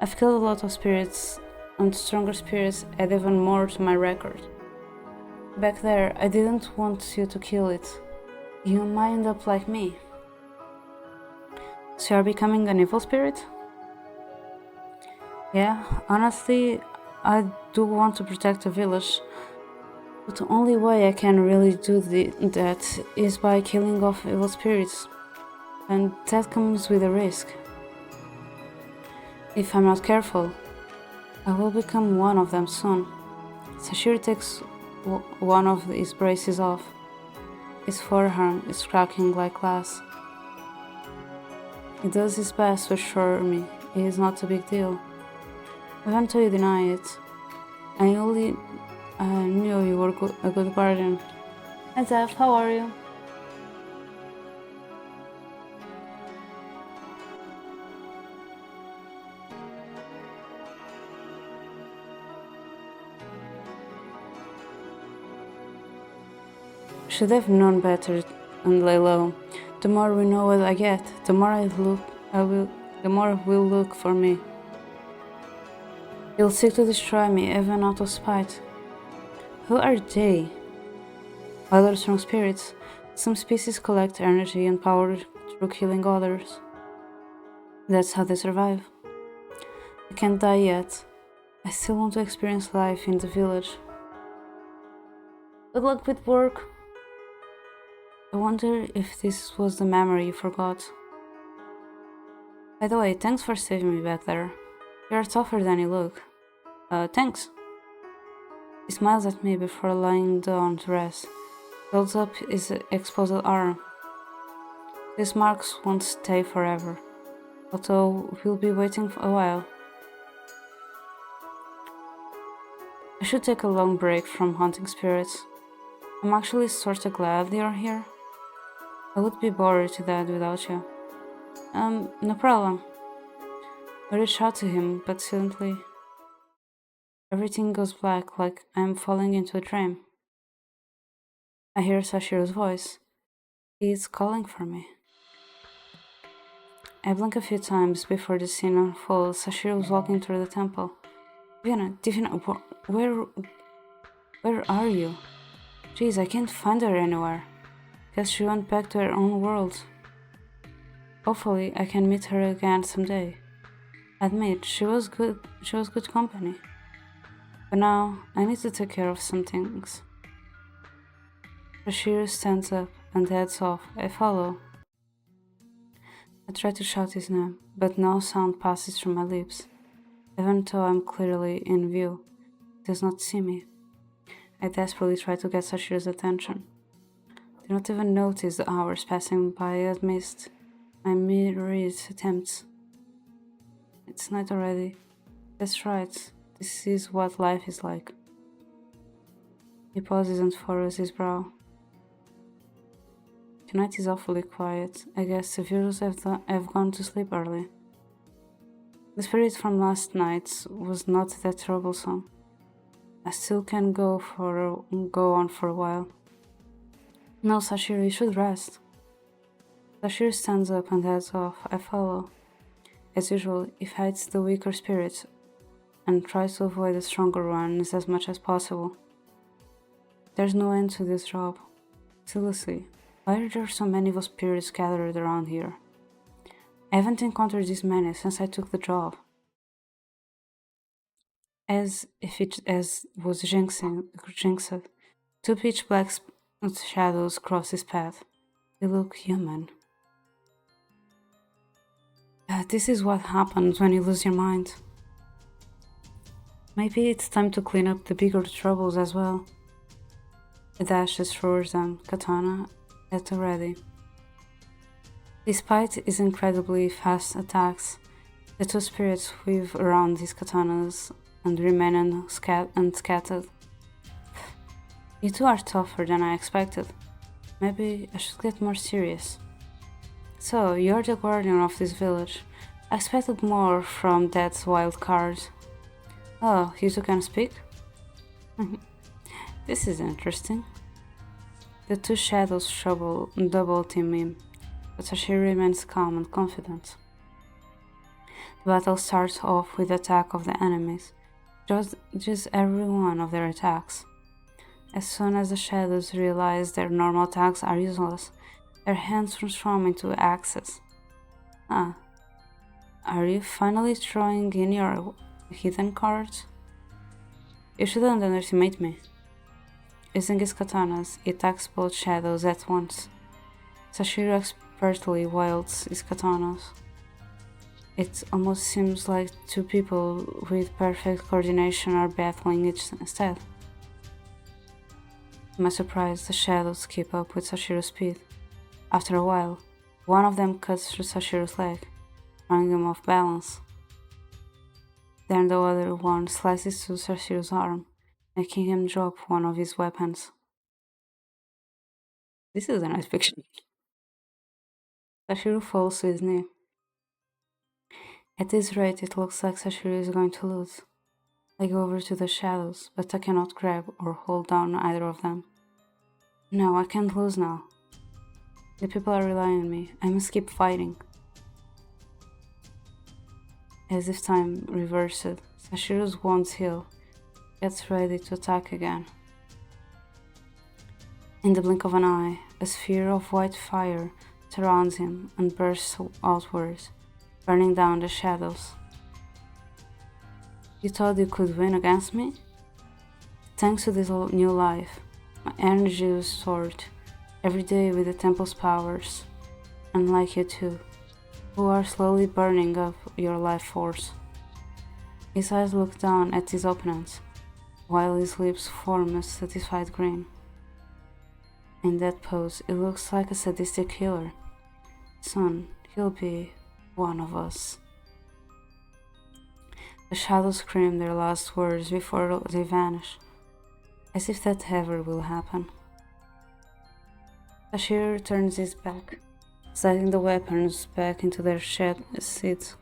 I've killed a lot of spirits, and stronger spirits add even more to my record. Back there, I didn't want you to kill it. You might end up like me. So you're becoming an evil spirit? Yeah, honestly, I do want to protect the village. But the only way I can really do that is by killing off evil spirits. And that comes with a risk. If I'm not careful, I will become one of them soon. Sashiro takes one of his braces off. His forearm is cracking like glass. He does his best to assure me it is not a big deal. Even though you deny it, I knew you were a good guardian. Hi Zeph, how are you? should have known better and lay low. The more we know what I get, the more the more will look for me. He'll seek to destroy me, even out of spite. Who are they? Other strong spirits. Some species collect energy and power through killing others. That's how they survive. I can't die yet. I still want to experience life in the village. Good luck with work. I wonder if this was the memory you forgot. By the way, thanks for saving me back there. You're tougher than you look. Thanks. He smiles at me before lying down to rest. Holds up his exposed arm. These marks won't stay forever, although we'll be waiting for a while. I should take a long break from hunting spirits. I'm actually sorta glad you're here. I would be bored to death without you. No problem. I reach out to him, but suddenly everything goes black, like I'm falling into a dream. I hear Sashiro's voice. He is calling for me. I blink a few times before the scene unfolds. Sashiro is walking through the temple. Divina, where are you? Jeez, I can't find her anywhere. Guess she went back to her own world. Hopefully, I can meet her again someday. Admit, she was good company. But now, I need to take care of some things. Sashiro stands up and heads off. I follow. I try to shout his name, but no sound passes through my lips. Even though I'm clearly in view, he does not see me. I desperately try to get Sashiro's attention. Do not even notice the hours passing by amidst my myriad attempts. It's night already. That's right, this is what life is like. He pauses and furrows his brow. Tonight is awfully quiet. I guess the villagers have gone to sleep early. The spirit from last night was not that troublesome. I still can go on for a while. No, Sashiro, you should rest. Sashiro stands up and heads off. I follow. As usual, he fights the weaker spirits and tries to avoid the stronger ones as much as possible. There's no end to this job. Seriously, why are there so many evil spirits gathered around here? I haven't encountered this many since I took the job. As was jinxed, two pitch black shadows cross his path. They look human. This is what happens when you lose your mind. Maybe it's time to clean up the bigger troubles as well. A dash destroys them, katana at the ready. Despite his incredibly fast attacks, the two spirits weave around his katanas and remain unscattered. You two are tougher than I expected. Maybe I should get more serious. So, you're the guardian of this village. I expected more from that wild card. Oh, you two can speak? This is interesting. The two shadows double team him, but Sashiro remains calm and confident. The battle starts off with the attack of the enemies, just every one of their attacks. As soon as the shadows realize their normal attacks are useless, their hands transform into axes. Are you finally throwing in your hidden cards? You shouldn't underestimate me. Using his katanas, he attacks both shadows at once. Sashiro expertly wields his katanas. It almost seems like two people with perfect coordination are battling each instead. To my surprise, the shadows keep up with Sashiro's speed. After a while, one of them cuts through Sashiro's leg, throwing him off balance. Then the other one slices through Sashiro's arm, making him drop one of his weapons. This is a nice picture. Sashiro falls to his knee. At this rate, it looks like Sashiro is going to lose. I go over to the shadows, but I cannot grab or hold down either of them. No, I can't lose now. The people are relying on me. I must keep fighting. As if time reversed, Sashiro's wounds heal, gets ready to attack again. In the blink of an eye, a sphere of white fire surrounds him and bursts outwards, burning down the shadows. You thought you could win against me? Thanks to this new life, my energy is restored, every day with the temple's powers, unlike you two, who are slowly burning up your life force. His eyes look down at his opponents, while his lips form a satisfied grin. In that pose, it looks like a sadistic killer. Soon, he'll be one of us. The shadows scream their last words before they vanish, as if that ever will happen. Sashiro turns his back, sliding the weapons back into their seats.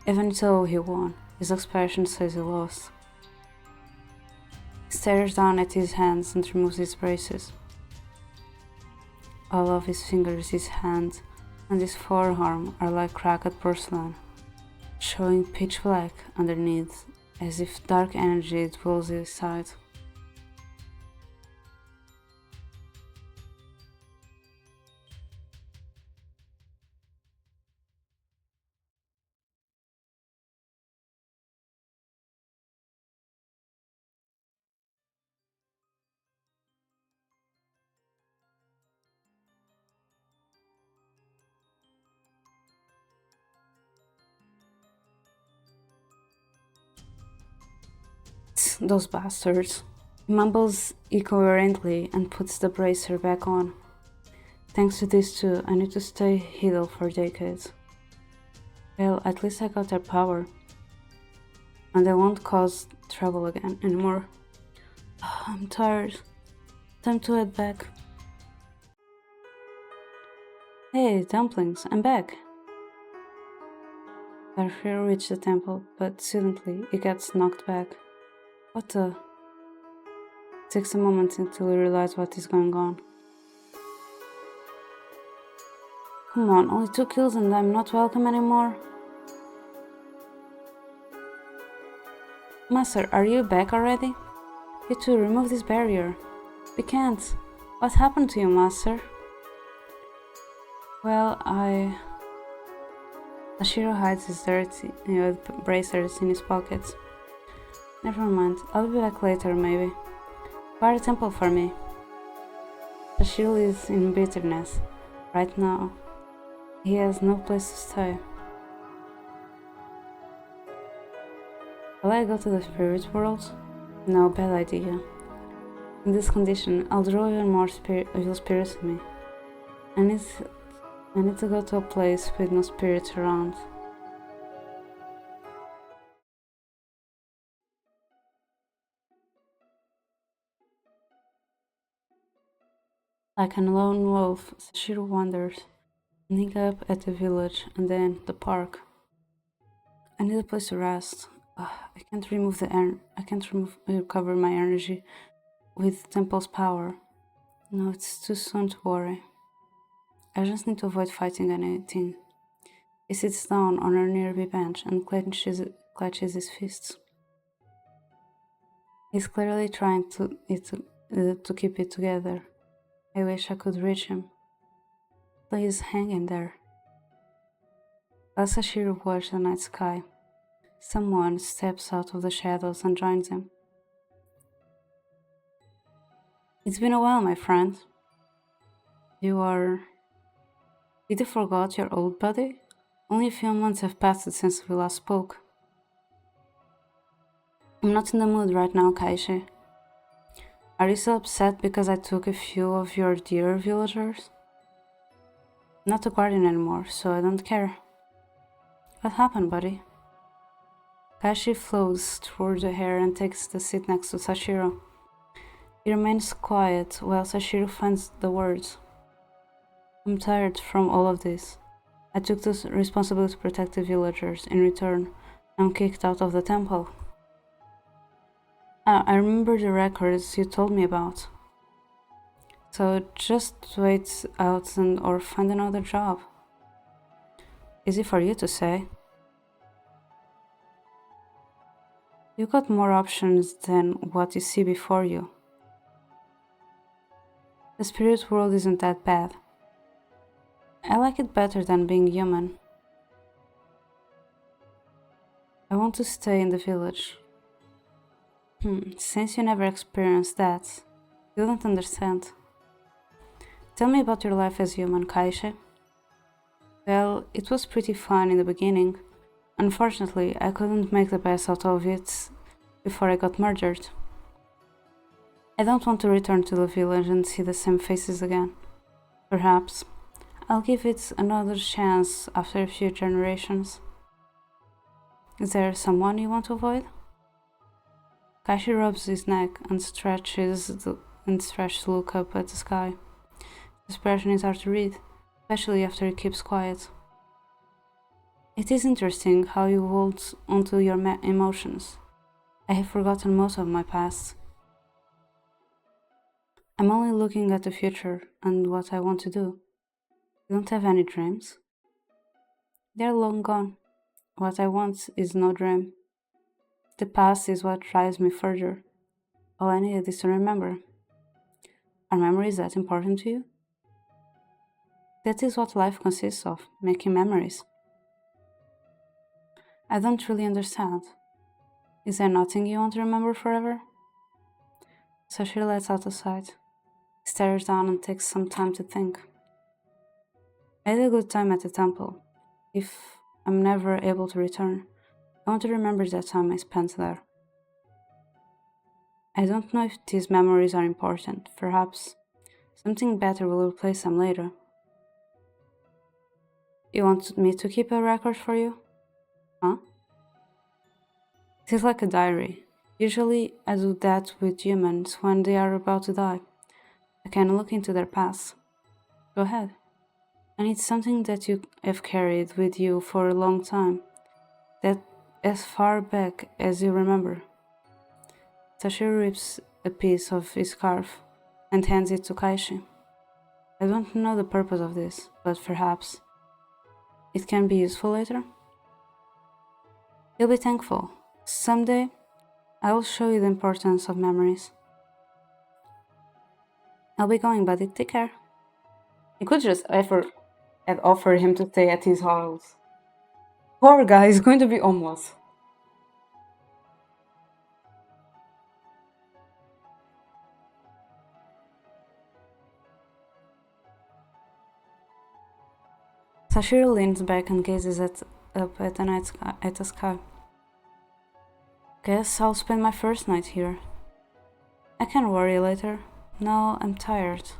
Even though he won, his expression says he lost. He stares down at his hands and removes his braces. All of his fingers, his hand, and his forearm are like cracked porcelain, showing pitch black underneath, as if dark energy dwells inside. Those bastards. He mumbles incoherently and puts the bracer back on. Thanks to these two, I need to stay idle for decades. Well, at least I got their power. And I won't cause trouble again anymore. I'm tired. Time to head back. Hey, dumplings, I'm back. Garfield reached the temple, but suddenly it gets knocked back. What the? It takes a moment until you realize what is going on. Come on, only 2 kills and I'm not welcome anymore? Master, are you back already? You two, remove this barrier. We can't. What happened to you, Master? Well, Ashiro hides his dirty bracers in his pockets. Never mind, I'll be back later, maybe. Guard a temple for me. Ashiro is in bitterness. Right now, he has no place to stay. Will I go to the spirit world? No, bad idea. In this condition, I'll draw even more evil spirits to me. I need to go to a place with no spirits around. Like a lone wolf, Sashiro wanders, ending up at the village and then the park. I need a place to rest. I can't recover my energy with Temple's power. No, it's too soon to worry. I just need to avoid fighting anything. He sits down on a nearby bench and clenches his fists. He's clearly trying to keep it together. I wish I could reach him. Please hang in there. As Sashiro watches the night sky, someone steps out of the shadows and joins him. It's been a while, my friend. Did you forget your old buddy? Only a few months have passed since we last spoke. I'm not in the mood right now, Kaishi. Are you still upset because I took a few of your dear villagers? I'm not a guardian anymore, so I don't care. What happened, buddy? Kaishi floats through the hair and takes the seat next to Sashiro. He remains quiet while Sashiro finds the words. I'm tired from all of this. I took the responsibility to protect the villagers. In return, I'm kicked out of the temple. I remember the records you told me about. So just wait out and or find another job. Easy for you to say. You got more options than what you see before you. The spirit world isn't that bad. I like it better than being human. I want to stay in the village. Since you never experienced that, you don't understand. Tell me about your life as human, Kaisha. Well, it was pretty fun in the beginning. Unfortunately, I couldn't make the best out of it before I got murdered. I don't want to return to the village and see the same faces again. Perhaps I'll give it another chance after a few generations. Is there someone you want to avoid? Kashi rubs his neck and stretches to look up at the sky. His expression is hard to read, especially after he keeps quiet. It is interesting how you hold onto your emotions. I have forgotten most of my past. I'm only looking at the future and what I want to do. You don't have any dreams? They're long gone. What I want is no dream. The past is what drives me further. All I need is to remember. Are memories that important to you? That is what life consists of, making memories. I don't really understand. Is there nothing you want to remember forever? Sashir lets out a sigh, stares down and takes some time to think. I had a good time at the temple. If I'm never able to return, I want to remember that time I spent there. I don't know if these memories are important. Perhaps something better will replace them later. You want me to keep a record for you? Huh? It is like a diary. Usually I do that with humans when they are about to die. I can look into their past. Go ahead. And it's something that you have carried with you for a long time, that as far back as you remember. Tashiro rips a piece of his scarf and hands it to Kaishi. I don't know the purpose of this, but perhaps it can be useful later? You'll be thankful. Someday, I will show you the importance of memories. I'll be going, buddy. Take care. You could just offer him to stay at his house. Poor guy is going to be homeless. Sashiro leans back and gazes up at the sky. Guess I'll spend my first night here. I can worry later. No, I'm tired.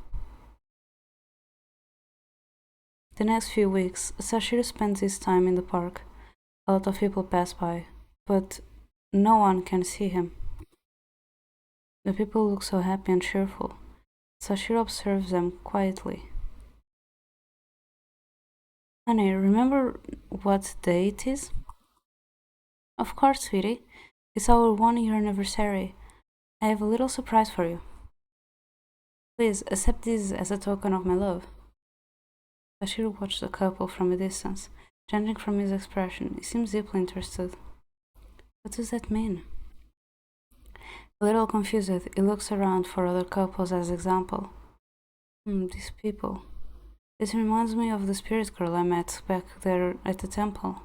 The next few weeks, Sashiro spends his time in the park. A lot of people pass by, but no one can see him. The people look so happy and cheerful. Sashiro observes them quietly. Honey, remember what day it is? Of course, sweetie. It's our 1 year anniversary. I have a little surprise for you. Please accept this as a token of my love. Sashiro watched the couple from a distance. Judging from his expression, he seems deeply interested. What does that mean? A little confused, he looks around for other couples as example. These people. This reminds me of the spirit girl I met back there at the temple.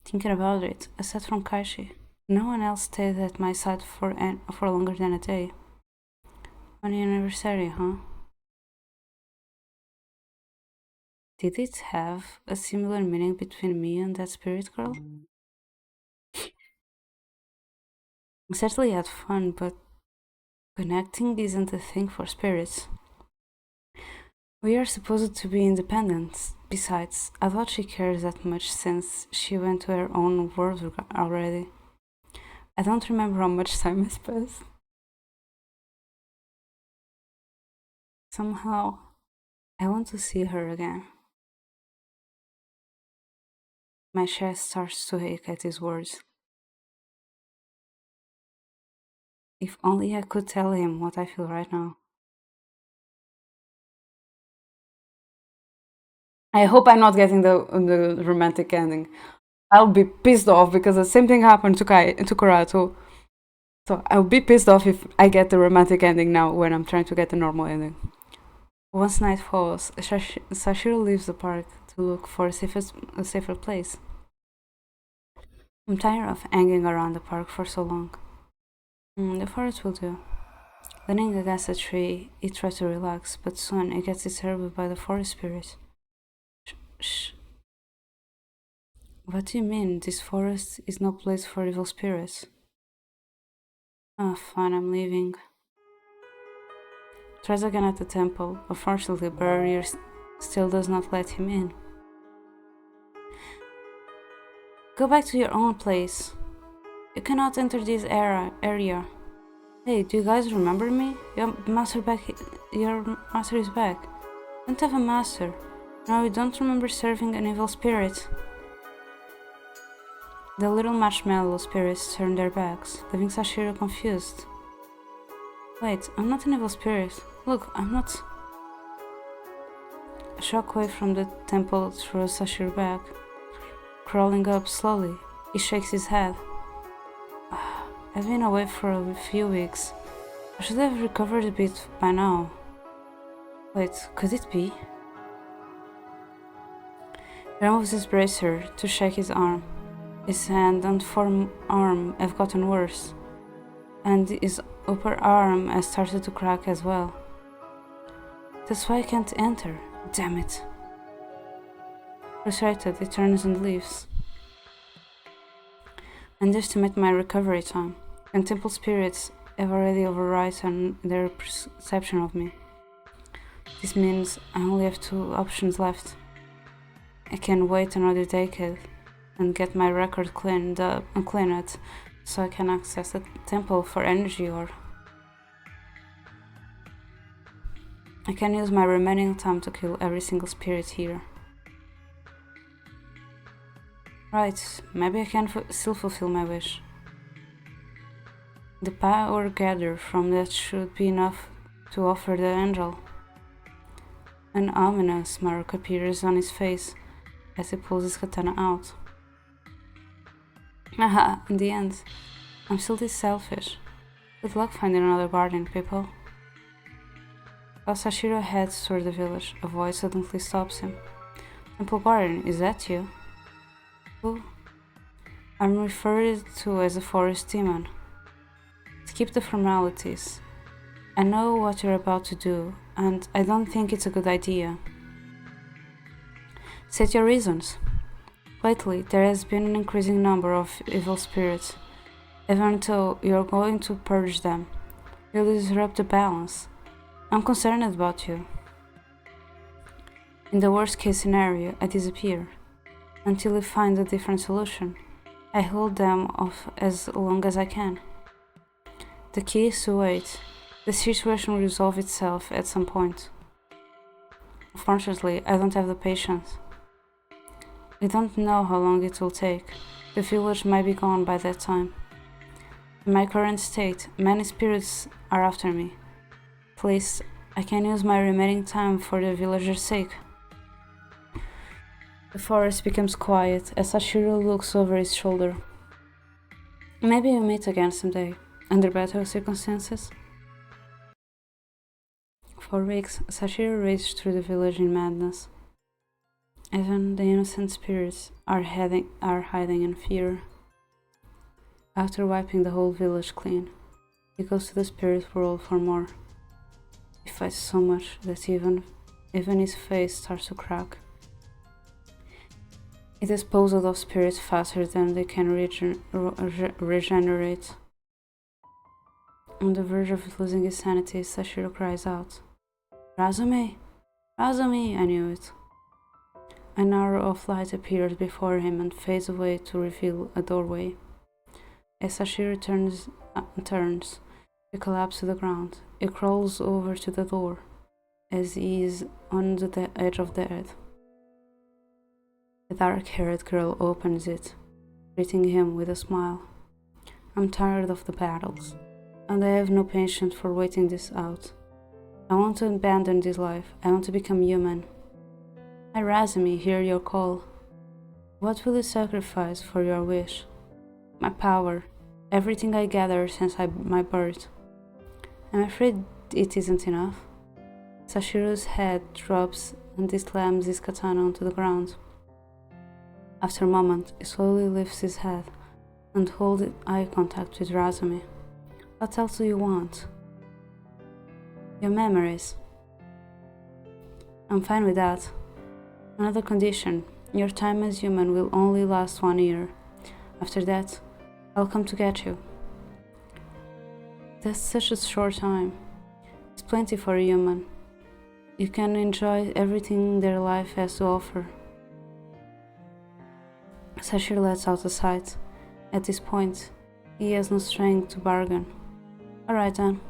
Thinking about it, aside from Kaishi, no one else stayed at my side for longer than a day. 1 year anniversary, huh? Did it have a similar meaning between me and that spirit girl? We certainly had fun, but connecting isn't a thing for spirits. We are supposed to be independent. Besides, I thought she cares that much since she went to her own world already. I don't remember how much time has passed. Somehow, I want to see her again. My chest starts to ache at his words. If only I could tell him what I feel right now. I hope I'm not getting the romantic ending. I'll be pissed off because the same thing happened to Karato. So I'll be pissed off if I get the romantic ending now when I'm trying to get the normal ending. Once night falls, Sashiro leaves the park to look for a safer place. I'm tired of hanging around the park for so long. The forest will do. Leaning against a tree, he tries to relax, but soon he gets disturbed by the forest spirit. Shh. What do you mean? This forest is no place for evil spirits. Ah, fine, I'm leaving. Tries again at the temple. Unfortunately, the barrier still does not let him in. Go back to your own place. You cannot enter this area. Hey, do you guys remember me? Your master is back. Don't have a master. No, you don't remember serving an evil spirit. The little marshmallow spirits turned their backs, leaving Sashiro confused. Wait, I'm not an evil spirit. Look, I'm not. A shockwave from the temple throws Sashiro back. Crawling up slowly, he shakes his head. I've been away for a few weeks. I should have recovered a bit by now. Wait, could it be? He removes his bracer to shake his arm. His hand and forearm have gotten worse, and his upper arm has started to crack as well. That's why I can't enter. Damn it. Frustrated, he turns and leaves. Underestimate my recovery time. And temple spirits have already overwritten their perception of me. This means I only have two options left. I can wait another decade and get my record cleaned so I can access the temple for energy, or I can use my remaining time to kill every single spirit here. Right, maybe I can still fulfill my wish. The power gathered from that should be enough to offer the angel. An ominous mark appears on his face as he pulls his katana out. Haha, in the end, I'm still this selfish. Good luck finding another guardian, people. As Sashiro heads toward the village, a voice suddenly stops him. Temple Guardian, is that you? Who? I'm referred to as a forest demon. Skip the formalities. I know what you're about to do, and I don't think it's a good idea. State your reasons. Lately, there has been an increasing number of evil spirits. Even though you're going to purge them, you'll disrupt the balance. I'm concerned about you. In the worst case scenario, I disappear. Until we find a different solution, I hold them off as long as I can. The key is to wait. The situation will resolve itself at some point. Unfortunately, I don't have the patience. We don't know how long it will take. The village might be gone by that time. In my current state, many spirits are after me. Please, I can use my remaining time for the villagers' sake. The forest becomes quiet as Sashiro looks over his shoulder. Maybe we'll meet again someday, under better circumstances. For weeks, Sashiro raged through the village in madness. Even the innocent spirits are hiding in fear. After wiping the whole village clean, he goes to the spirit world for more. He fights so much that even his face starts to crack. He disposes of those spirits faster than they can regenerate. On the verge of losing his sanity, Sashiro cries out, "Razumi! Razumi!" I knew it. An aura of light appears before him and fades away to reveal a doorway. As Sashiro turns, he collapses to the ground. He crawls over to the door, as he is on the edge of death. The dark-haired girl opens it, greeting him with a smile. I'm tired of the battles. and I have no patience for waiting this out. I want to abandon this life. I want to become human. I Razumi, hear your call. What will you sacrifice for your wish? My power, everything I gathered since my birth. I'm afraid it isn't enough. Sashiro's head drops and he slams his katana onto the ground. After a moment, he slowly lifts his head and holds eye contact with Razumi. What else do you want? Your memories. I'm fine with that. Another condition, your time as human will only last 1 year. After that, I'll come to get you. That's such a short time. It's plenty for a human. You can enjoy everything their life has to offer. Sashiro lets out a sigh. At this point, he has no strength to bargain. Alright then.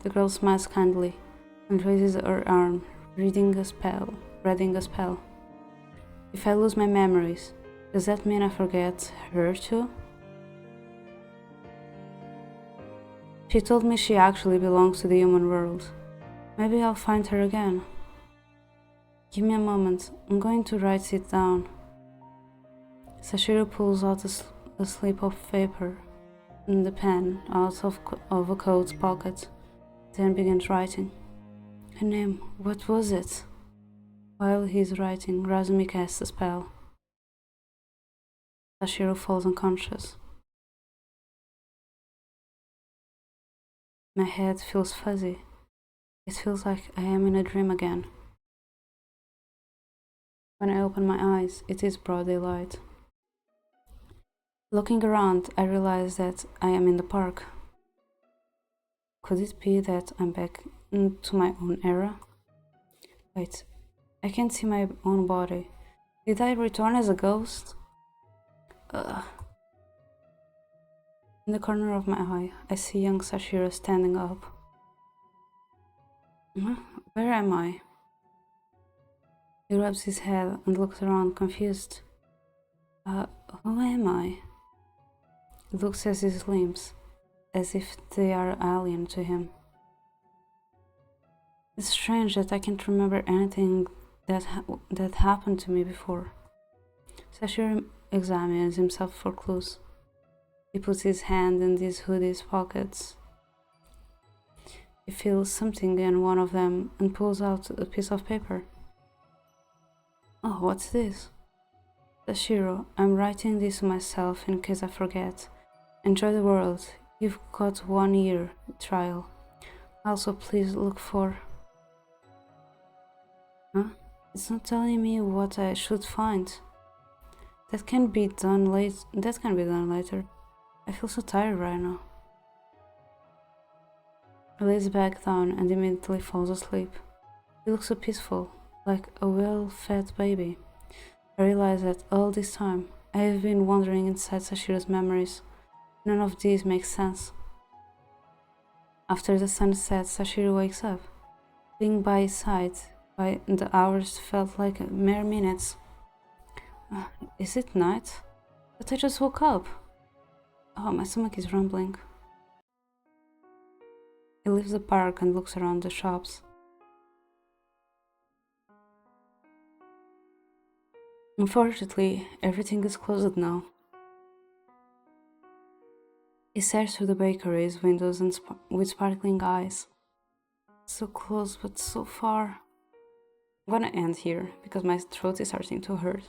The girl smiles kindly and raises her arm, reading a spell. If I lose my memories, does that mean I forget her too? She told me she actually belongs to the human world. Maybe I'll find her again. Give me a moment, I'm going to write it down. Sashiro pulls out a slip of paper and the pen out of a coat pocket, then begins writing. Her name, what was it? While he's writing, Razumi casts a spell. Sashiro falls unconscious. My head feels fuzzy. It feels like I am in a dream again. When I open my eyes, it is broad daylight. Looking around, I realize that I am in the park. Could it be that I'm back into my own era? Wait, I can't see my own body. Did I return as a ghost? In the corner of my eye, I see young Sashiro standing up. Where am I? He rubs his head and looks around confused. Who am I? He looks at his limbs, as if they are alien to him. It's strange that I can't remember anything that happened to me before. Sashiro examines himself for clues. He puts his hand in his hoodie's pockets. He feels something in one of them and pulls out a piece of paper. Oh, what's this? Sashiro, I'm writing this to myself in case I forget. Enjoy the world. You've got 1 year trial. Also, please look for... Huh? It's not telling me what I should find. That can be done later. I feel so tired right now. He lays back down and immediately falls asleep. He looks so peaceful, like a well-fed baby. I realize that all this time I have been wandering inside Sashiro's memories. None of these makes sense. After the sun sets, Sashiro wakes up. Being by his side, by the hours felt like mere minutes. Is it night? But I just woke up. Oh, my stomach is rumbling. He leaves the park and looks around the shops. Unfortunately, everything is closed now. He stares through the bakery's windows and with sparkling eyes. So close, but so far. I'm gonna end here, because my throat is starting to hurt.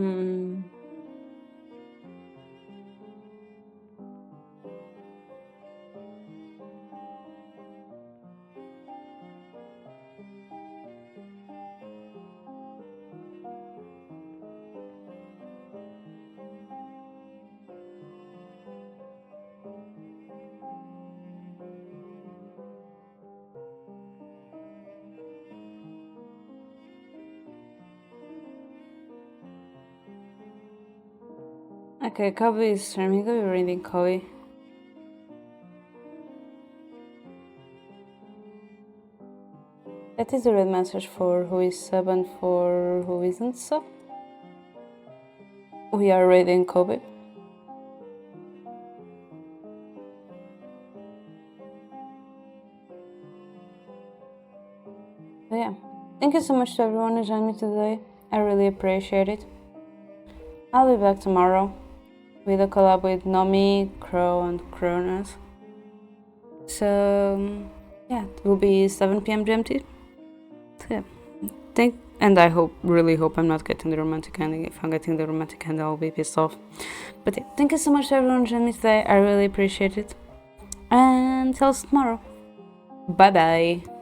Hmm. Okay, Kobe is streaming. Are you reading Kobe? That is the red message for who is sub and for who isn't sub. We are reading Kobe. So yeah, thank you so much to everyone who joined me today. I really appreciate it. I'll be back tomorrow with a collab with Nomi, Crow, and Kronos. So yeah, it will be 7 p.m. GMT. So yeah, and I really hope I'm not getting the romantic ending. If I'm getting the romantic ending, I'll be pissed off. But yeah, thank you so much to everyone who joined me today. I really appreciate it. And till tomorrow. Bye bye.